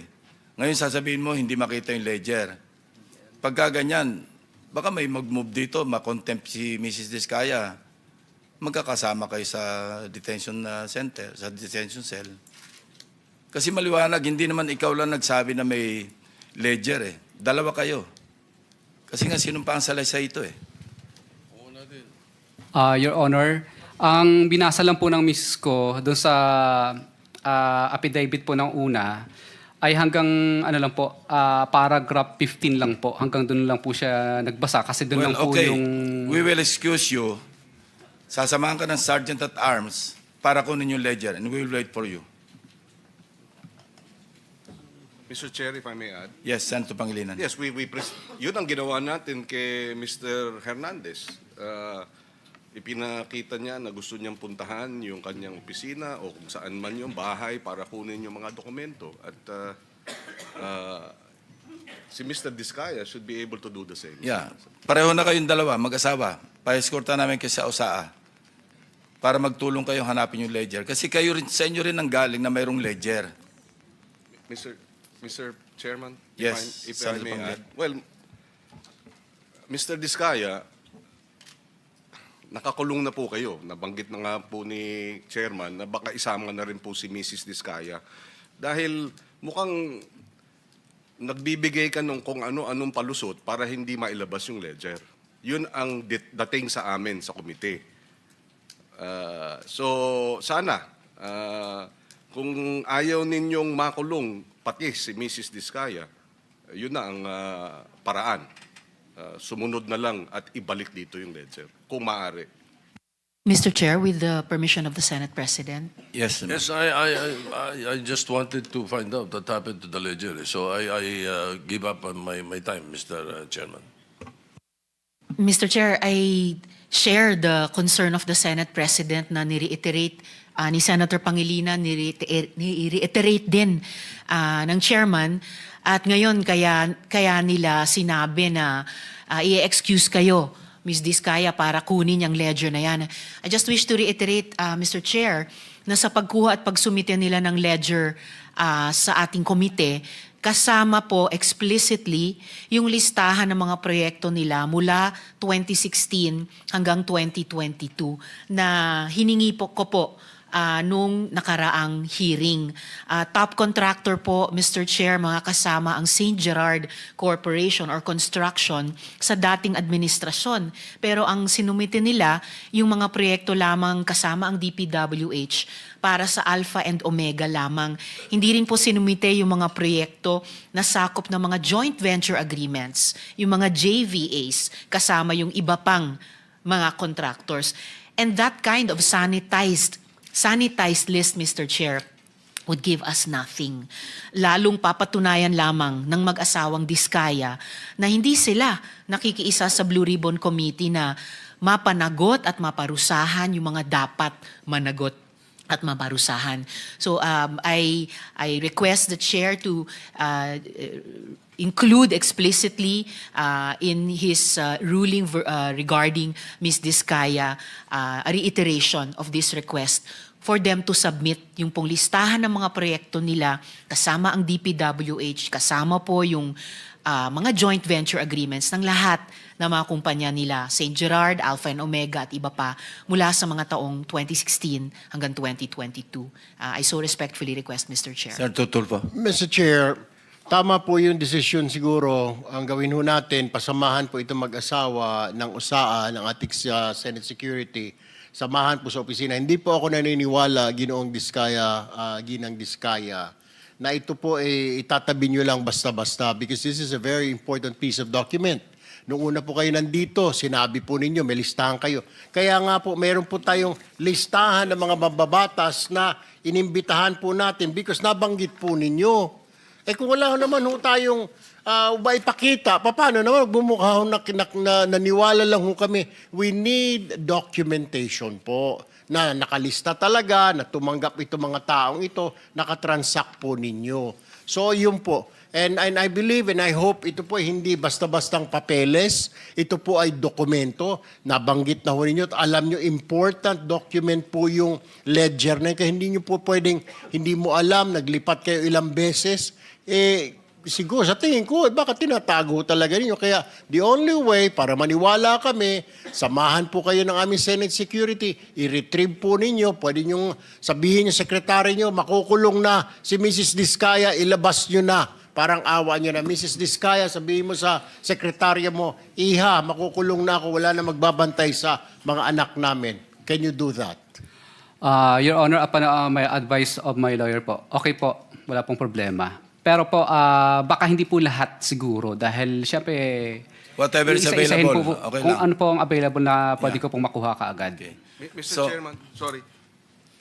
Ngayon sasabihin mo hindi makita yung ledger. Pagka ganyan, baka may mag-move dito, makontempt si Mrs. Diskaya. Magkakasama kayo sa detention center, sa detention cell. Kasi maliwanag, hindi naman ikaw lang nagsabi na may ledger eh. Dalawa kayo. Kasi nga sinumpang salaysay ito eh. Your Honor, ang binasa lang po ng misis ko doon sa affidavit po ng una ay hanggang paragraph 15 lang po. Hanggang doon lang po siya nagbasa kasi doon lang po yung... We will excuse you. Sasamahan ka ng Sergeant at Arms para kunin yung ledger and we will wait for you. Mr. Chair, if I may add. Yes, Senator Pangilinan. Yes, yun ang ginawa natin kay Mr. Hernandez. ipinakita niya na gusto niyang puntahan yung kanyang opisina o kung saan man yung bahay para kunin yung mga dokumento. At si Mr. Diskaya should be able to do the same. Yeah. Pareho na kayong dalawa, mag-asawa. Pa-escorta namin kayo sa USAA para magtulong kayo hanapin yung ledger. Kasi kayo rin, sa inyo rin ang galing na mayroong ledger. Mr. Chairman, Yes, if I Senator may Pangilinan. add. Well, Mr. Diskaya, nakakulong na po kayo. Nabanggit na nga po ni Chairman na baka isama na rin po si Mrs. Diskaya. Dahil mukhang nagbibigay ka nung kung ano-anong palusot para hindi mailabas yung ledger. Yun ang dating sa amin sa komite. So sana, kung ayaw ninyong makulong pati si Mrs. Diskaya, yun na ang paraan. Sumunod na lang at ibalik dito yung ledger, kung maaari. Mr. Chair, with the permission of the Senate President. Yes, ma'am. Yes, I just wanted to find out what happened to the ledger. So I give up on my time, Mr. Chairman. Mr. Chair, I share the concern of the Senate President na ni-reiterate ni Senator Pangilinan, ni-reiterate din ng Chairman. At ngayon, kaya nila sinabi na i-excuse kayo, Ms. Diskaya, para kunin yung ledger na yan. I just wish to reiterate, Mr. Chair, na sa pagkuha at pagsumite nila ng ledger sa ating komite, kasama po explicitly yung listahan ng mga proyekto nila mula 2016 hanggang 2022 na hiningi ko po nung nakaraang hearing. Top contractor po, Mr. Chair, mga kasama ang St. Gerard Corporation or Construction sa dating administrasyon. Pero ang sinumite nila, yung mga proyekto lamang kasama ang DPWH para sa Alpha and Omega lamang. Hindi rin po sinumite yung mga proyekto na sakop ng mga joint venture agreements, yung mga JVAs, kasama yung iba pang mga contractors. And that kind of sanitized list, Mr. Chair, would give us nothing. Lalong papatunayan lamang ng mag-asawang Diskaya na hindi sila nakikiisa sa Blue Ribbon Committee na mapanagot at maparusahan yung mga dapat managot at maparusahan. So I request the Chair to include explicitly in his ruling regarding Ms. Diskaya a reiteration of this request for them to submit yung pong listahan ng mga proyekto nila, kasama ang DPWH, kasama po yung mga joint venture agreements ng lahat ng mga kumpanya nila, St. Gerard, Alpha and Omega at iba pa, mula sa mga taong 2016 hanggang 2022. I so respectfully request, Mr. Chair. Senator Tulfo. Mr. Chair, tama po yung desisyon siguro. Ang gawin ho natin, pasamahan po itong mag-asawa ng USAA, ng ating Senate Security, samahan po sa opisina. Hindi po ako naniniwala, Ginoong Diskaya, Ginang Diskaya, na ito po itatabi nyo lang basta-basta because this is a very important piece of document. Noong una po kayo nandito, sinabi po ninyo, may listahan kayo. Kaya nga po, meron po tayong listahan ng mga mababatas na inimbitahan po natin because nabanggit po ninyo. Kung wala naman ho tayong ipakita, paano naman bumukha ho na naniwala lang ho kami. We need documentation po na nakalista talaga, na tumanggap itong mga taong ito, nakatransact po ninyo. So yun po. And I believe and I hope ito po hindi basta-bastang papeles. Ito po ay dokumento. Nabanggit na ho ninyo. Alam nyo, important document po yung ledger na yun. Kaya hindi nyo po pwedeng, hindi mo alam, naglipat kayo ilang beses. Siguro sa tingin ko, baka tinatago talaga ninyo. Kaya the only way para maniwala kami, samahan po kayo ng aming Senate Security, i-retrieve po ninyo, pwede nyo sabihin yung sekretary nyo, makukulong na si Mrs. Diskaya, ilabas nyo na. Parang awa nyo na, Mrs. Diskaya, sabihin mo sa sekretarya mo, Iha, makukulong na ako, wala na magbabantay sa mga anak namin. Can you do that? Your Honor, upon my advice of my lawyer po, okay po, wala pong problema. Pero po, baka hindi po lahat siguro dahil syempre, Whatever is isa-isahin available, po, okay kung lang. ano po ang available na pwede ko pong makuha kaagad. Mr. Chairman, sorry.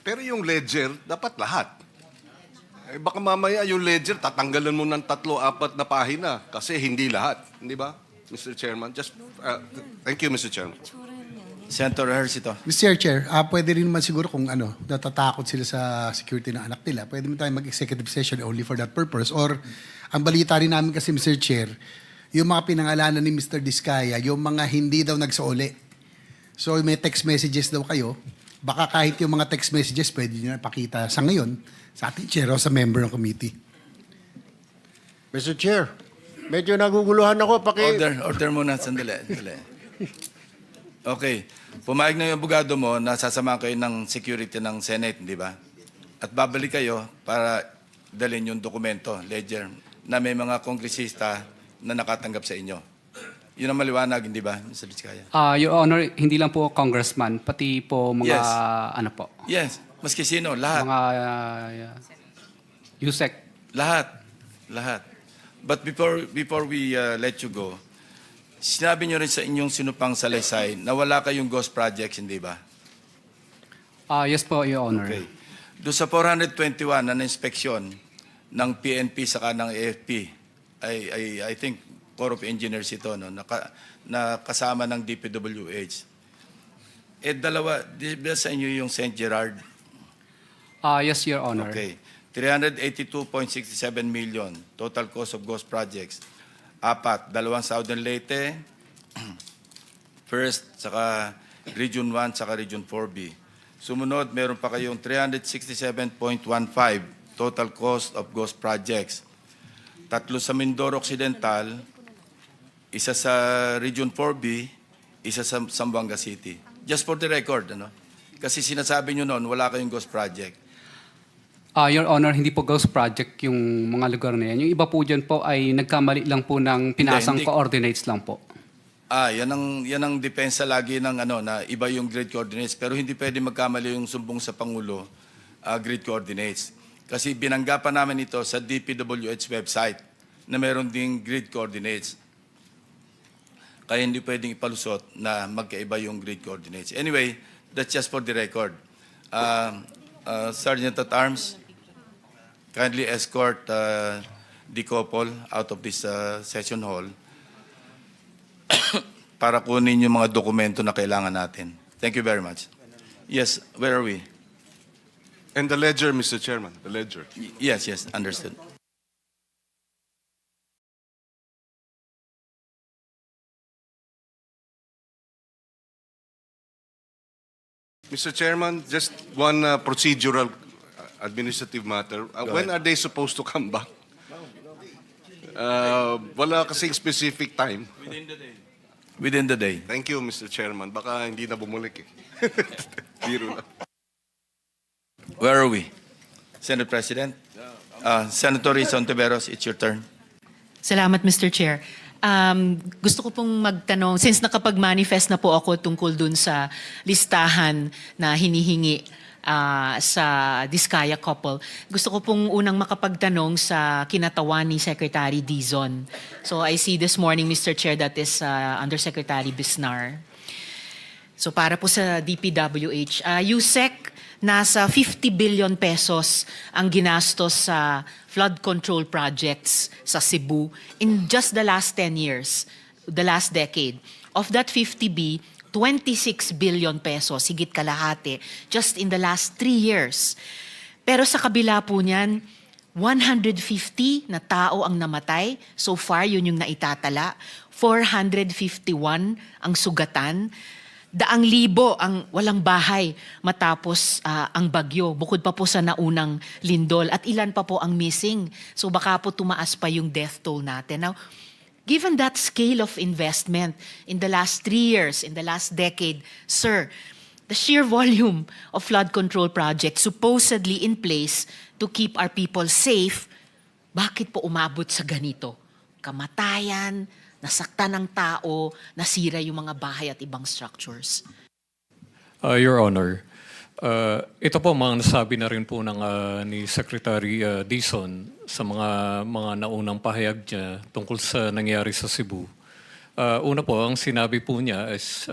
Pero yung ledger, dapat lahat. Baka mamaya yung ledger, tatanggalan mo ng 3-4 na pahina kasi hindi lahat. Hindi ba, Mr. Chairman? Just, thank you, Mr. Chairman. Senator Ejercito. Mr. Chair, pwede rin naman siguro kung natatakot sila sa security ng anak nila, pwede mo tayo mag-executive session only for that purpose. Or, ang balita rin namin kasi, Mr. Chair, yung mga pinangalanan ni Mr. Diskaya, yung mga hindi daw nagsauli. So, may text messages daw kayo. Baka kahit yung mga text messages, pwede nyo na pakita sa ngayon sa ating chair o sa member ng committee. Mr. Chair, medyo naguguluhan ako. Order muna, sandali. Okay. Pumayag na yung abogado mo na sasamahan kayo ng security ng Senate, di ba? At babalik kayo para dalhin yung dokumento, ledger, na may mga kongresista na nakatanggap sa inyo. Yun ang maliwanag, hindi ba, Mr. Diskaya? Your Honor, hindi lang po congressman, pati po mga Yes. ano po, Yes, maski sino, lahat. mga USEC. Lahat. But before we let you go, sinabi nyo rin sa inyong sinupang salaysay na wala kayong ghost projects, hindi ba? Yes po, Your Honor. Okay. Doon sa 421 na inspeksyon ng PNP saka ng AFP, I think Corps of Engineers ito, no, na kasama ng DPWH. Dalawa, di ba sa inyo yung St. Gerard? Yes, Your Honor. Okay. 382.67 million total cost of ghost projects. 4, 2 Southern Leyte, First, saka Region 1, saka Region 4B. Sumunod, meron pa kayong 367.15 total cost of ghost projects. 3 sa Mindoro Occidental, 1 sa Region 4B, 1 sa Zamboanga City. Just for the record, Kasi sinasabi nyo noon, wala kayong ghost project. Your Honor, hindi po ghost project yung mga lugar na yan. Yung iba po dyan po ay nagkamali lang po ng pinasang Hindi. coordinates lang po. Yan ang depensa lagi ng na iba yung grid coordinates, pero hindi pwede magkamali yung sumbong sa Pangulo grid coordinates. Kasi binangga pa namin ito sa DPWH website na meron ding grid coordinates. Kaya hindi pwedeng ipalusot na magkaiba yung grid coordinates. Anyway, that's just for the record. Sergeant at Arms, kindly escort the couple out of this session hall para kunin yung mga dokumento na kailangan natin. Thank you very much. Yes, where are we? And the ledger, Mr. Chairman, the ledger. Yes, understood. Mr. Chairman, just one procedural administrative matter. When are they supposed to come back? Wala kasing specific time. Within the day. Thank you, Mr. Chairman. Baka hindi na bumulik eh. Biro lang. Where are we? Senate President? Senator Rizon Tiveros, it's your turn. Salamat, Mr. Chair. Gusto ko pong magtanong, since nakapag-manifest na po ako tungkol dun sa listahan na hinihingi sa Diskaya couple, gusto ko pong unang makapagtanong sa kinatawan ni Secretary Dizon. So I see this morning, Mr. Chair, that is Undersecretary Bisnar. So para po sa DPWH, USEC, nasa 50 billion pesos ang ginastos sa flood control projects sa Cebu in just the last 10 years, the last decade. Of that 50B, 26 billion pesos, higit kalahati, just in the last 3 years. Pero sa kabila po niyan, 150 na tao ang namatay. So far, yun yung naitatala. 451 ang sugatan. 100,000 ang walang bahay matapos ang bagyo. Bukod pa po sa naunang lindol. At ilan pa po ang missing. So baka po tumaas pa yung death toll natin. Now, given that scale of investment in the last 3 years, in the last decade, sir, the sheer volume of flood control projects supposedly in place to keep our people safe, bakit po umabot sa ganito? Kamatayan, nasaktan ng tao, nasira yung mga bahay at ibang structures. Your Honor, ito po mga nasabi na rin po ng ni Secretary Dizon sa mga naunang pahayag niya tungkol sa nangyari sa Cebu. Una po, ang sinabi po niya is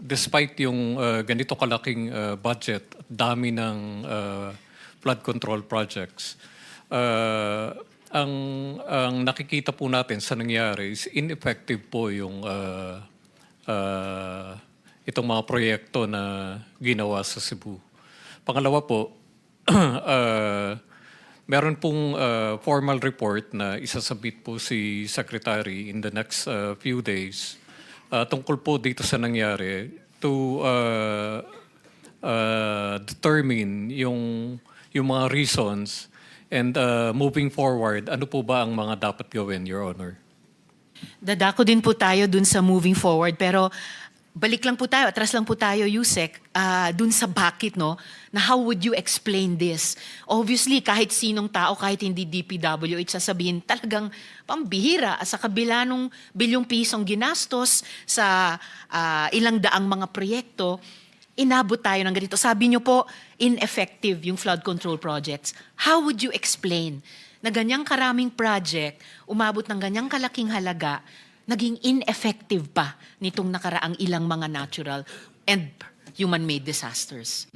despite yung ganito kalaking budget, dami ng flood control projects, ang nakikita po natin sa nangyari is ineffective po yung itong mga proyekto na ginawa sa Cebu. Pangalawa po, meron pong formal report na isasabit po si Secretary in the next few days tungkol po dito sa nangyari to determine yung mga reasons and moving forward, ano po ba ang mga dapat gawin, Your Honor? Dadako din po tayo dun sa moving forward, pero balik lang po tayo, atras lang po tayo, Yusek, dun sa bakit, no? Na how would you explain this? Obviously, kahit sinong tao, kahit hindi DPWH, sasabihin talagang pambihira sa kabila nung bilyong pisong ginastos sa ilang daang mga proyekto, inabot tayo ng ganito. Sabi niyo po, ineffective yung flood control projects. How would you explain na ganyang karaming project, umabot ng ganyang kalaking halaga, naging ineffective pa nitong nakaraang ilang mga natural and human-made disasters?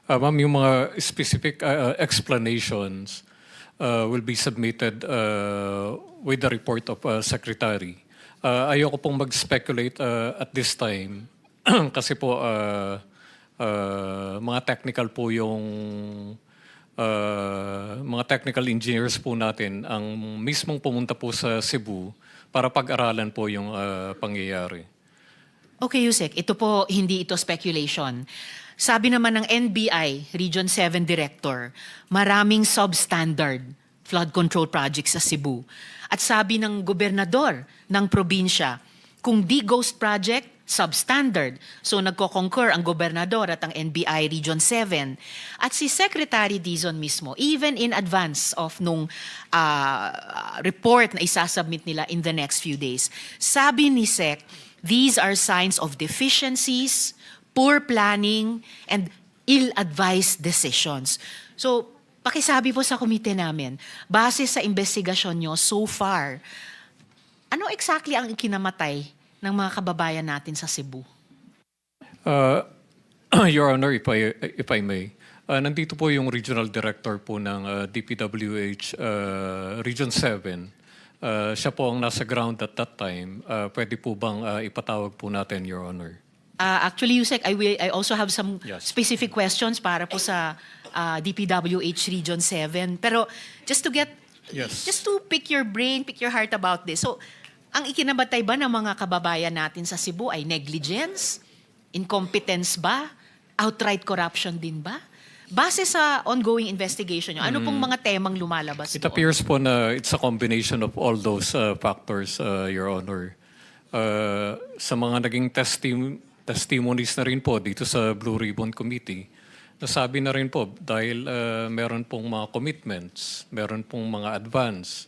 Ma'am, yung mga specific explanations will be submitted with the report of Secretary. Ayoko pong mag-speculate at this time kasi po mga technical po yung mga technical engineers po natin ang mismong pumunta po sa Cebu para pag-aralan po yung pangyayari. Okay, Yusek, ito po, hindi ito speculation. Sabi naman ng NBI, Region 7 Director, maraming substandard flood control projects sa Cebu. At sabi ng gobernador ng probinsya, kung di ghost project, substandard. So nagko-concur ang gobernador at ang NBI Region 7. At si Secretary Dizon mismo, even in advance of nung report na isasubmit nila in the next few days, sabi ni Sec, these are signs of deficiencies, poor planning, and ill-advised decisions. So, pakisabi po sa komite namin, base sa investigasyon nyo so far, ano exactly ang ikinamatay ng mga kababayan natin sa Cebu? Your Honor, if I may, nandito po yung Regional Director po ng DPWH Region 7. Siya po ang nasa ground at that time. Pwede po bang ipatawag po natin, Your Honor? Actually, Yusek, I also have some Yes. specific questions para po sa DPWH Region 7. Pero just to get, Yes. just to pick your brain, pick your heart about this. So, ang ikinabatay ba ng mga kababayan natin sa Cebu ay negligence? Incompetence ba? Outright corruption din ba? Base sa ongoing investigation nyo, ano pong mga temang lumalabas It doon? appears po na it's a combination of all those factors, Your Honor. Sa mga naging testimonies na rin po dito sa Blue Ribbon Committee, nasabi na rin po dahil meron pong mga commitments, meron pong mga advance.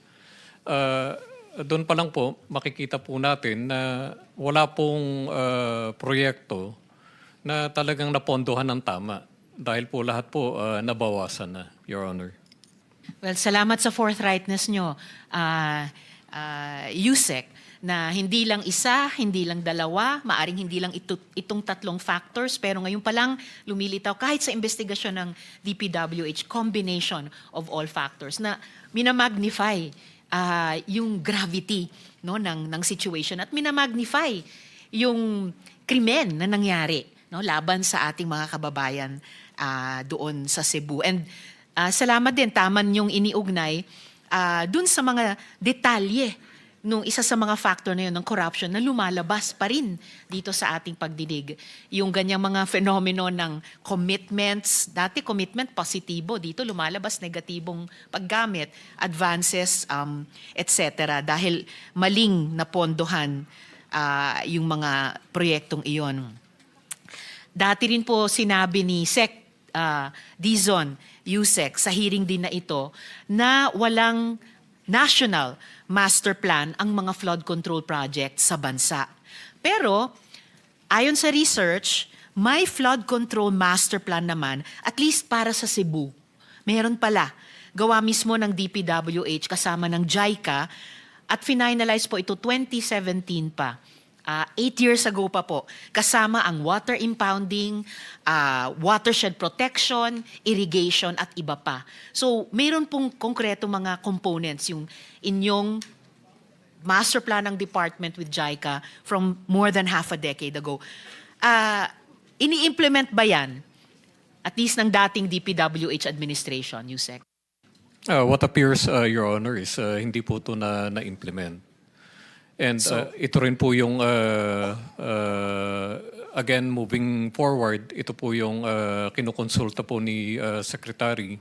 Doon pa lang po, makikita po natin na wala pong proyekto na talagang napondohan ng tama dahil po lahat po nabawasan na, Your Honor. Well, salamat sa forthrightness nyo, Yusek, na hindi lang isa, hindi lang dalawa, maaring hindi lang itong tatlong factors, pero ngayon pa lang lumilitaw kahit sa investigasyon ng DPWH, combination of all factors na minamagnify yung gravity, no, ng situation at minamagnify yung krimen na nangyari, no, laban sa ating mga kababayan doon sa Cebu. And salamat din, taman yung iniugnay dun sa mga detalye nung isa sa mga factor na yun ng corruption na lumalabas pa rin dito sa ating pagdidig. Yung ganyang mga fenomeno ng commitments, dati commitment positibo, dito lumalabas negatibong paggamit, advances, etc. Dahil maling napondohan yung mga proyektong iyon. Dati rin po sinabi ni Sec Dizon, Yusek, sa hearing din na ito, na walang national master plan ang mga flood control projects sa bansa. Pero, ayon sa research, may flood control master plan naman, at least para sa Cebu. Meron pala. Gawa mismo ng DPWH kasama ng JICA at finalize po ito 2017 pa. 8 years ago pa po, kasama ang water impounding, watershed protection, irrigation at iba pa. So, mayroon pong konkreto mga components yung inyong master plan ng department with JICA from more than half a decade ago. ini-implement ba yan? At least ng dating DPWH administration, Yusek? What appears, Your Honor, is hindi po ito na-implement. And ito rin po yung, again, moving forward, ito po yung kinukonsulta po ni Secretary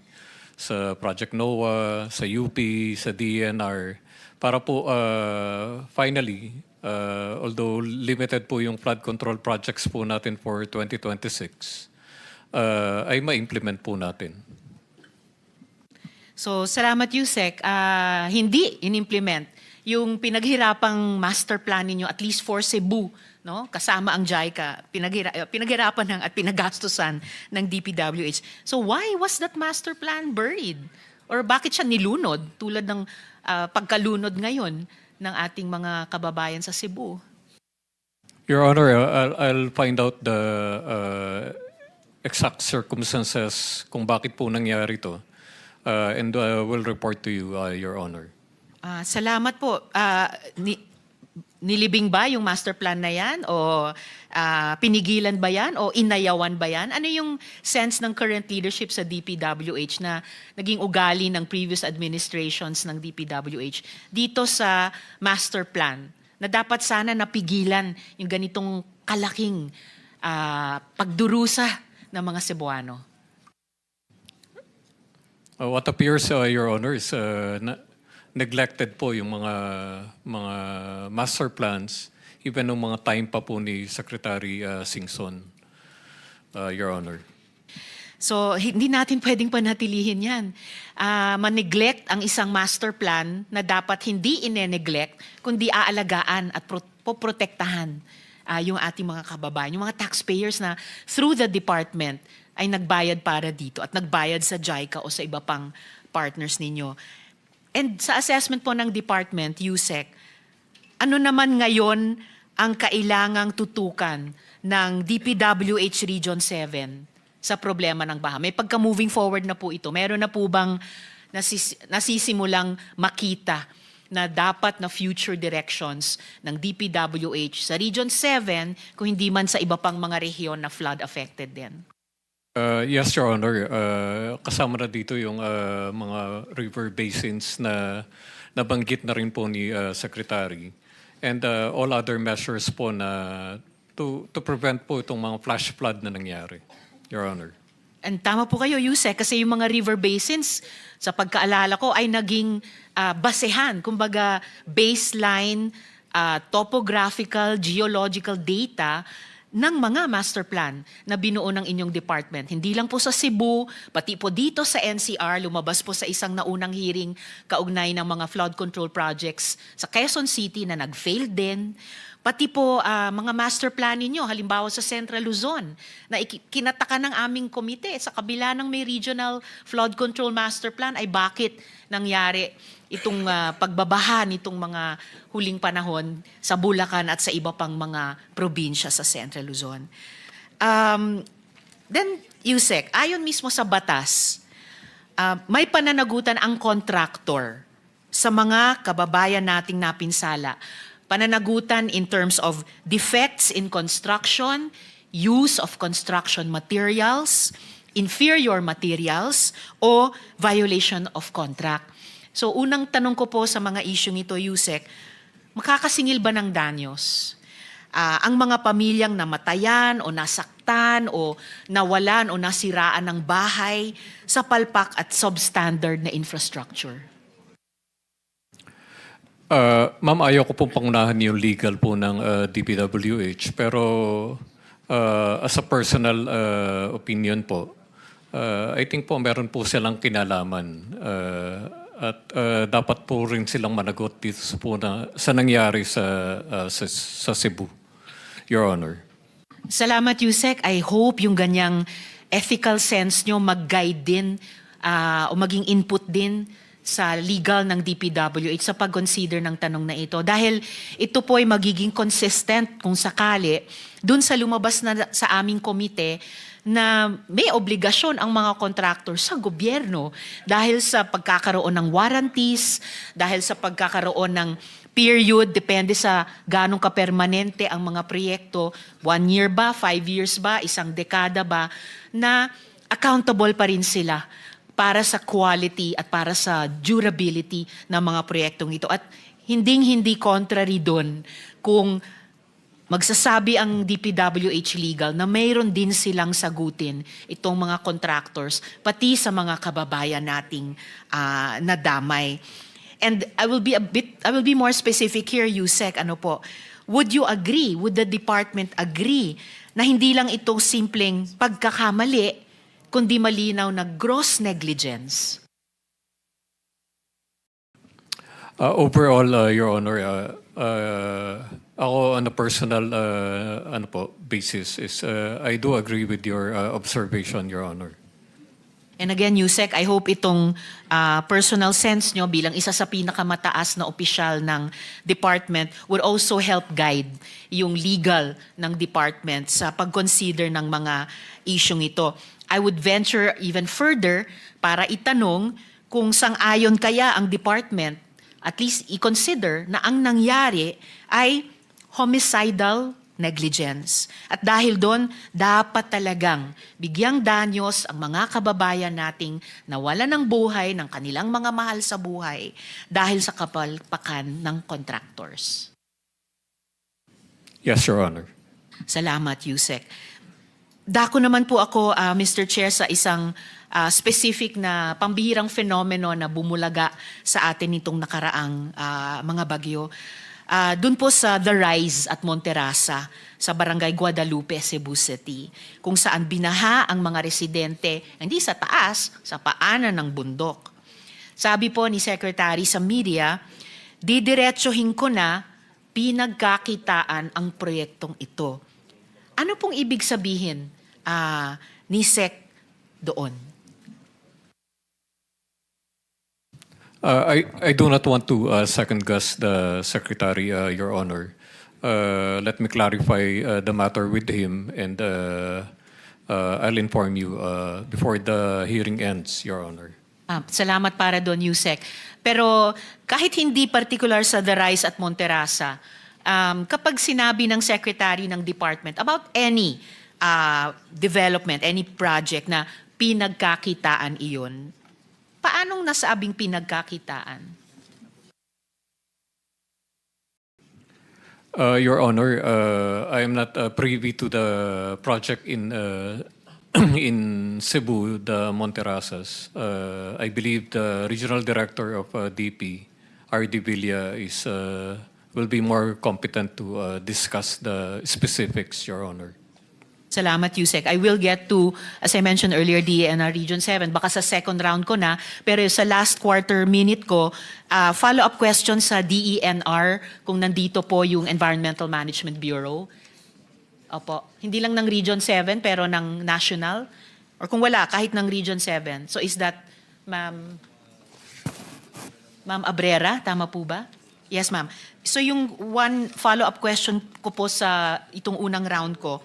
sa Project NOAA, sa UP, sa DNR, para po finally, although limited po yung flood control projects po natin for 2026, ay ma-implement po natin. So, salamat Yusek. Hindi in-implement yung pinaghirapang master plan ninyo, at least for Cebu, no? Kasama ang JICA, pinaghirapan ng at pinagastusan ng DPWH. So, why was that master plan buried? Or bakit siya nilunod tulad ng pagkalunod ngayon ng ating mga kababayan sa Cebu? Your Honor, I'll find out the exact circumstances kung bakit po nangyari to. And will report to you, Your Honor. Salamat po. Nilibing ba yung master plan na yan? O pinigilan ba yan? O inayawan ba yan? Ano yung sense ng current leadership sa DPWH na naging ugali ng previous administrations ng DPWH dito sa master plan na dapat sana napigilan yung ganitong kalaking pagdurusa ng mga Cebuano? What appears, Your Honor, is neglected po yung mga master plans, even nung mga time pa po ni Secretary Singson, Your Honor. So, hindi natin pwedeng panatilihin yan. Maneglect ang isang master plan na dapat hindi ine-neglect, kundi aalagaan at poprotektahan yung ating mga kababayan, yung mga taxpayers na through the department ay nagbayad para dito at nagbayad sa JICA o sa iba pang partners ninyo. And sa assessment po ng department, Yusek, ano naman ngayon ang kailangang tutukan ng DPWH Region 7 sa problema ng baha? May pagka-moving forward na po ito. Meron na po bang nasisimulang makita na dapat na future directions ng DPWH sa Region 7 kung hindi man sa iba pang mga rehiyon na flood affected din? Yes, Your Honor. Kasama na dito yung mga river basins na nabanggit na rin po ni Secretary. And all other measures po na to prevent po itong mga flash flood na nangyari, Your Honor. And tama po kayo, Yusek, kasi yung mga river basins, sa pagkaalala ko, ay naging basehan, kumbaga baseline, topographical, geological data ng mga master plan na binuo ng inyong department. Hindi lang po sa Cebu, pati po dito sa NCR, lumabas po sa isang naunang hearing kaugnay ng mga flood control projects sa Quezon City na nag-fail din. Pati po mga master plan ninyo, halimbawa sa Central Luzon, na kinataka ng aming komite sa kabila ng may regional flood control master plan, ay bakit nangyari itong pagbabaha nitong mga huling panahon sa Bulacan at sa iba pang mga probinsya sa Central Luzon. Then, Yusek, ayon mismo sa batas, may pananagutan ang contractor sa mga kababayan nating napinsala. Pananagutan in terms of defects in construction, use of construction materials, inferior materials, o violation of contract. So unang tanong ko po sa mga isyong ito, Yusek, makakasingil ba ng danyos ang mga pamilyang namatayan o nasaktan o nawalan o nasiraan ng bahay sa palpak at substandard na infrastructure? Ma'am, ayaw ko pong pangunahan yung legal po ng DPWH, pero as a personal opinion po, I think po meron po silang kinalaman at dapat po rin silang managot dito sa nangyari sa Cebu, Your Honor. Salamat, Yusek. I hope yung ganyang ethical sense nyo mag-guide din o maging input din sa legal ng DPWH sa pag-consider ng tanong na ito. Dahil ito po ay magiging consistent kung sakali dun sa lumabas na sa aming komite na may obligasyon ang mga contractor sa gobyerno dahil sa pagkakaroon ng warranties, dahil sa pagkakaroon ng period, depende sa ganong kapermanente ang mga proyekto, 1 year ba, 5 years ba, isang dekada ba, na accountable pa rin sila para sa quality at para sa durability ng mga proyektong ito. At hindi contrary doon kung magsasabi ang DPWH Legal na mayroon din silang sagutin itong mga contractors, pati sa mga kababayan nating nadamay. And I will be more specific here, Yusek, ano po, would you agree, would the department agree na hindi lang ito simpleng pagkakamali, kundi malinaw na gross negligence? Overall, Your Honor, ako on a personal basis is I do agree with your observation, Your Honor. And again, Yusek, I hope itong personal sense nyo bilang isa sa pinakamataas na opisyal ng department would also help guide yung legal ng department sa pag-consider ng mga isyong ito. I would venture even further para itanong kung sang-ayon kaya ang department, at least i-consider na ang nangyari ay homicidal negligence. At dahil doon, dapat talagang bigyang danyos ang mga kababayan nating nawala ng buhay ng kanilang mga mahal sa buhay dahil sa kapalpakan ng contractors. Yes, Your Honor. Salamat, Yusek. Dako naman po ako, Mr. Chair, sa isang specific na pambihirang fenomeno na bumulaga sa atin nitong nakaraang mga bagyo. Doon po sa The Rise at Monterasa sa Barangay Guadalupe, Cebu City, kung saan binaha ang mga residente, hindi sa taas, sa paanan ng bundok. Sabi po ni Secretary sa media, didiretsuhin ko na pinagkakitaan ang proyektong ito. Ano pong ibig sabihin ni Sec doon? I do not want to second-guess the Secretary, Your Honor. Let me clarify the matter with him, and I'll inform you before the hearing ends, Your Honor. Salamat para doon, Yusek. Pero kahit hindi particular sa The Rise at Monterasa, kapag sinabi ng Secretary ng Department about any development, any project na pinagkakitaan iyon, paanong nasabing pinagkakitaan? Your Honor, I am not privy to the project in in Cebu, the Monterasas. I believe the Regional Director of DP, R.D. Villa, will be more competent to discuss the specifics, Your Honor. Salamat, Yusek. I will get to, as I mentioned earlier, DENR Region 7. Baka sa second round ko na, pero sa last quarter minute ko, follow-up question sa DENR kung nandito po yung Environmental Management Bureau. Opo. Hindi lang ng Region 7, pero ng national. Or kung wala, kahit ng Region 7. So is that, Ma'am Abrera, tama po ba? Yes, ma'am. So yung one follow-up question ko po sa itong unang round ko,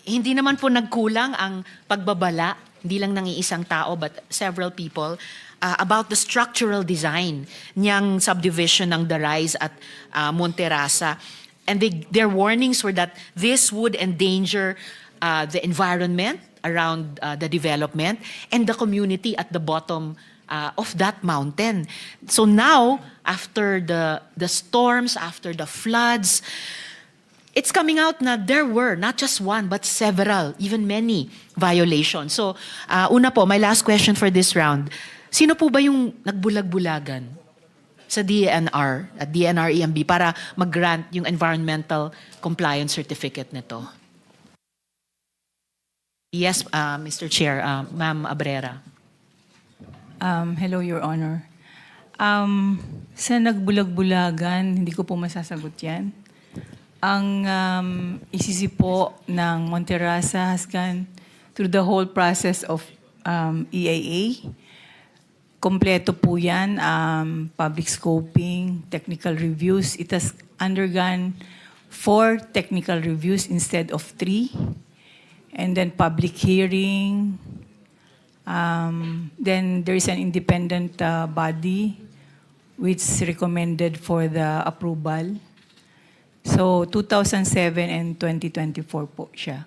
hindi naman po nagkulang ang pagbabala, hindi lang ng iisang tao but several people, about the structural design niyang subdivision ng The Rise at Monterasa. And their warnings were that this would endanger the environment around the development and the community at the bottom of that mountain. So now, after the storms, after the floods, it's coming out na there were not just one but several, even many violations. So, una po, my last question for this round. Sino po ba yung nagbulag-bulagan sa DENR at DENR EMB para mag-grant yung environmental compliance certificate nito? Yes, Mr. Chair, Ma'am Abrera. Hello, Your Honor. Sa nagbulag-bulagan, hindi ko po masasagot yan. Ang isisipo ng Monterasa has gone through the whole process of EIA. kompleto po yan, public scoping, technical reviews. It has undergone 4 technical reviews instead of 3. And then public hearing. Then there is an independent body which recommended for the approval. So 2007 and 2024 po siya.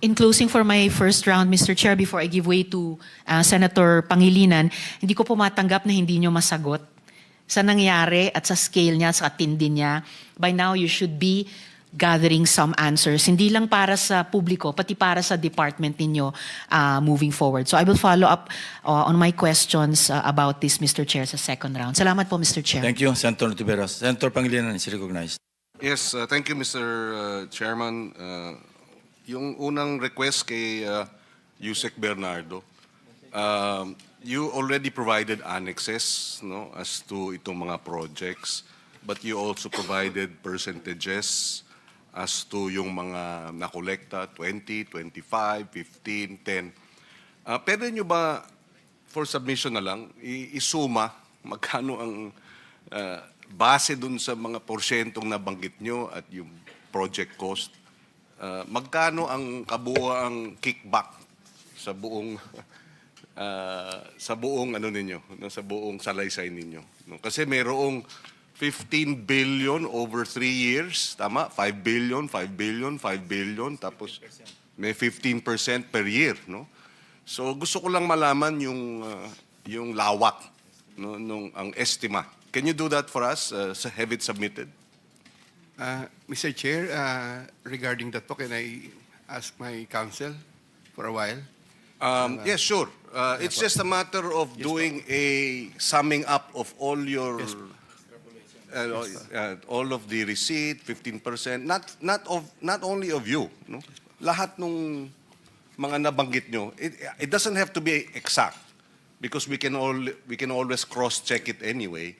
In closing for my first round, Mr. Chair, before I give way to Senator Pangilinan, hindi ko po matanggap na hindi nyo masagot sa nangyari at sa scale niya, sa tindi niya. By now, you should be gathering some answers, hindi lang para sa publiko, pati para sa department ninyo moving forward. So I will follow up on my questions about this, Mr. Chair, sa second round. Salamat po, Mr. Chair. Thank you, Senator Tiveros. Senator Pangilinan is recognized. Yes, thank you, Mr. Chairman. Yung unang request kay Yusek Bernardo, you already provided annexes, no, as to itong mga projects, but you also provided percentages as to yung mga nakolekta, 20, 25, 15, 10. Pwede nyo ba, for submission na lang, isuma magkano ang base dun sa mga porsyentong nabanggit nyo at yung project cost? Magkano ang kabuuang kickback sa buong ano ninyo, no, sa buong salaysay ninyo, no? Kasi mayroong 15 billion over 3 years, tama? 5 billion, 5 billion, 5 billion, tapos may 15% per year, no? So gusto ko lang malaman yung lawak, no, ang estima. Can you do that for us? Have it submitted? Mr. Chair, regarding that po, can I ask my counsel for a while? Yes, sure. It's just a matter of doing a summing up of all your, all of the receipt, 15%, not only of you, no? Lahat nung mga nabanggit nyo. It doesn't have to be exact because we can always cross-check it anyway.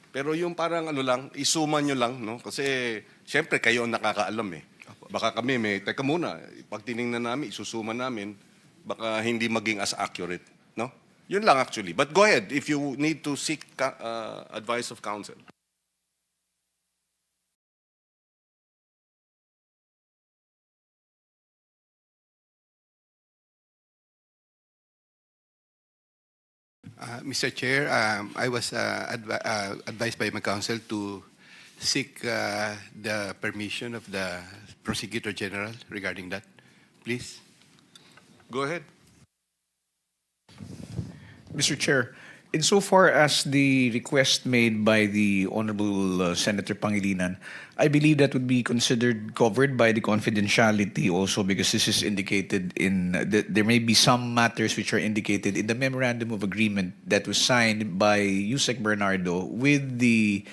Pero yung parang ano lang, isuma nyo lang, no? Kasi siyempre kayo ang nakakaalam eh. Baka kami teka muna, pag tinignan namin, isusuma namin, baka hindi maging as accurate, no? Yun lang actually. But go ahead if you need to seek advice of counsel. Mr. Chair, I was advised by my counsel to seek the permission of the Prosecutor General regarding that. Please. Go ahead. Mr. Chair, insofar as the request made by the Honorable Senator Pangilinan, I believe that would be considered covered by the confidentiality also because this is indicated in, there may be some matters which are indicated in the memorandum of agreement that was signed by Yusek Bernardo with the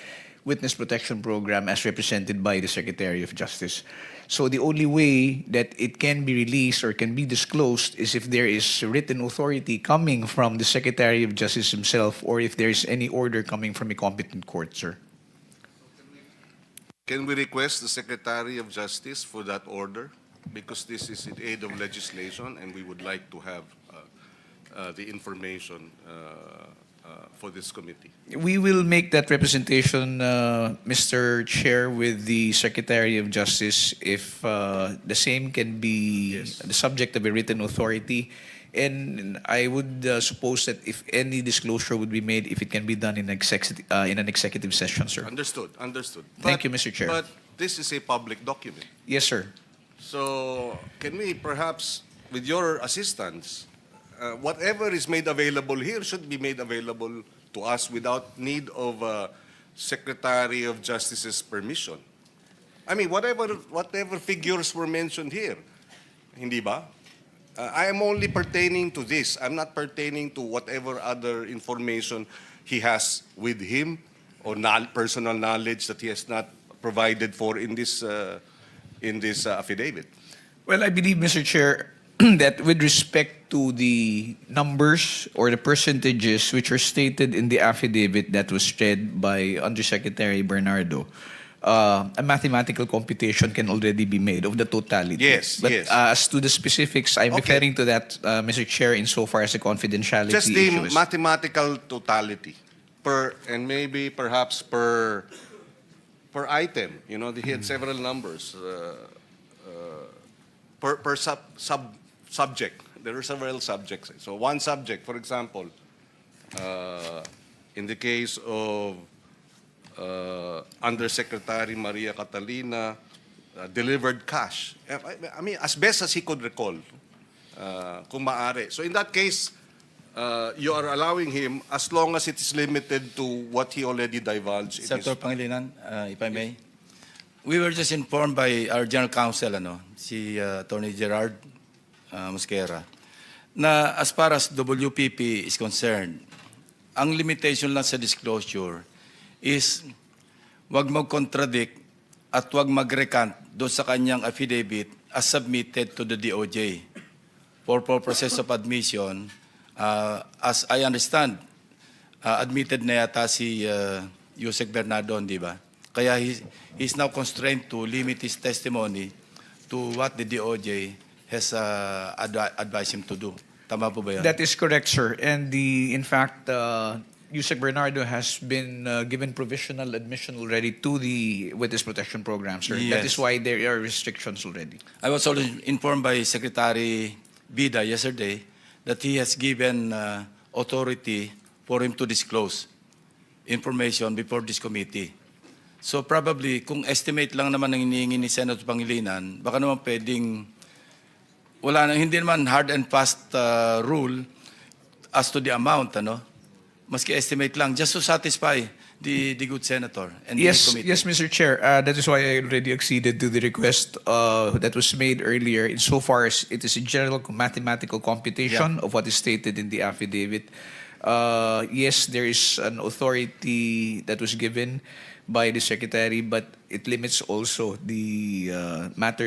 Witness Protection Program as represented by the Secretary of Justice. So the only way that it can be released or can be disclosed is if there is written authority coming from the Secretary of Justice himself or if there is any order coming from a competent court, sir. Can we request the Secretary of Justice for that order? Because this is in aid of legislation and we would like to have the information for this committee. We will make that representation, Mr. Chair, with the Secretary of Justice if the same can be the subject of a written authority. And I would suppose that if any disclosure would be made, if it can be done in an executive session, sir. Understood, understood. Thank you, Mr. Chair. But this is a public document. Yes, sir. So can we perhaps, with your assistance, whatever is made available here should be made available to us without need of Secretary of Justice's permission. I mean, whatever figures were mentioned here, hindi ba? I am only pertaining to this. I'm not pertaining to whatever other information he has with him or personal knowledge that he has not provided for in this affidavit. Well, I believe, Mr. Chair, that with respect to the numbers or the percentages which are stated in the affidavit that was read by Undersecretary Bernardo, a mathematical computation can already be made of the totality. Yes, but, yes. As to the specifics, I'm Okay. referring to that, Mr. Chair, insofar as the confidentiality Just the issue is. mathematical totality and maybe perhaps per item. You know, he had several numbers per subject. There are several subjects. So one subject, for example, in the case of Undersecretary Maria Catalina, delivered cash. I mean, as best as he could recall, kung maaari. So in that case, you are allowing him as long as it is limited to what he already divulged. in his- Senator Pangilinan, if I may. We were just informed by our General Counsel, si Attorney Gerard Mosquera, na as far as WPP is concerned, ang limitation lang sa disclosure is wag mag-contradict at wag mag-recant doon sa kanyang affidavit as submitted to the DOJ for purposes of admission. As I understand, admitted na yata si Yusek Bernardo, di ba? Kaya he's now constrained to limit his testimony to what the DOJ has advised him to do. Tama po ba yan? That is correct, sir. And in fact, Yusek Bernardo has been given provisional admission already to the Witness Protection Program, sir. That Yes. is why there are restrictions already. I was also informed by Secretary Bida yesterday that he has given authority for him to disclose information before this committee. So probably, kung estimate lang naman ang hinihingi ni Senator Pangilinan, baka naman pwedeng, hindi naman hard and fast rule as to the amount, Maski estimate lang, just to satisfy the good senator and the committee. Yes, Mr. Chair. That is why I already acceded to the request that was made earlier, insofar as it is a general mathematical computation of what is stated in the affidavit. Yes, there is an authority that was given by the Secretary, but it limits also the matters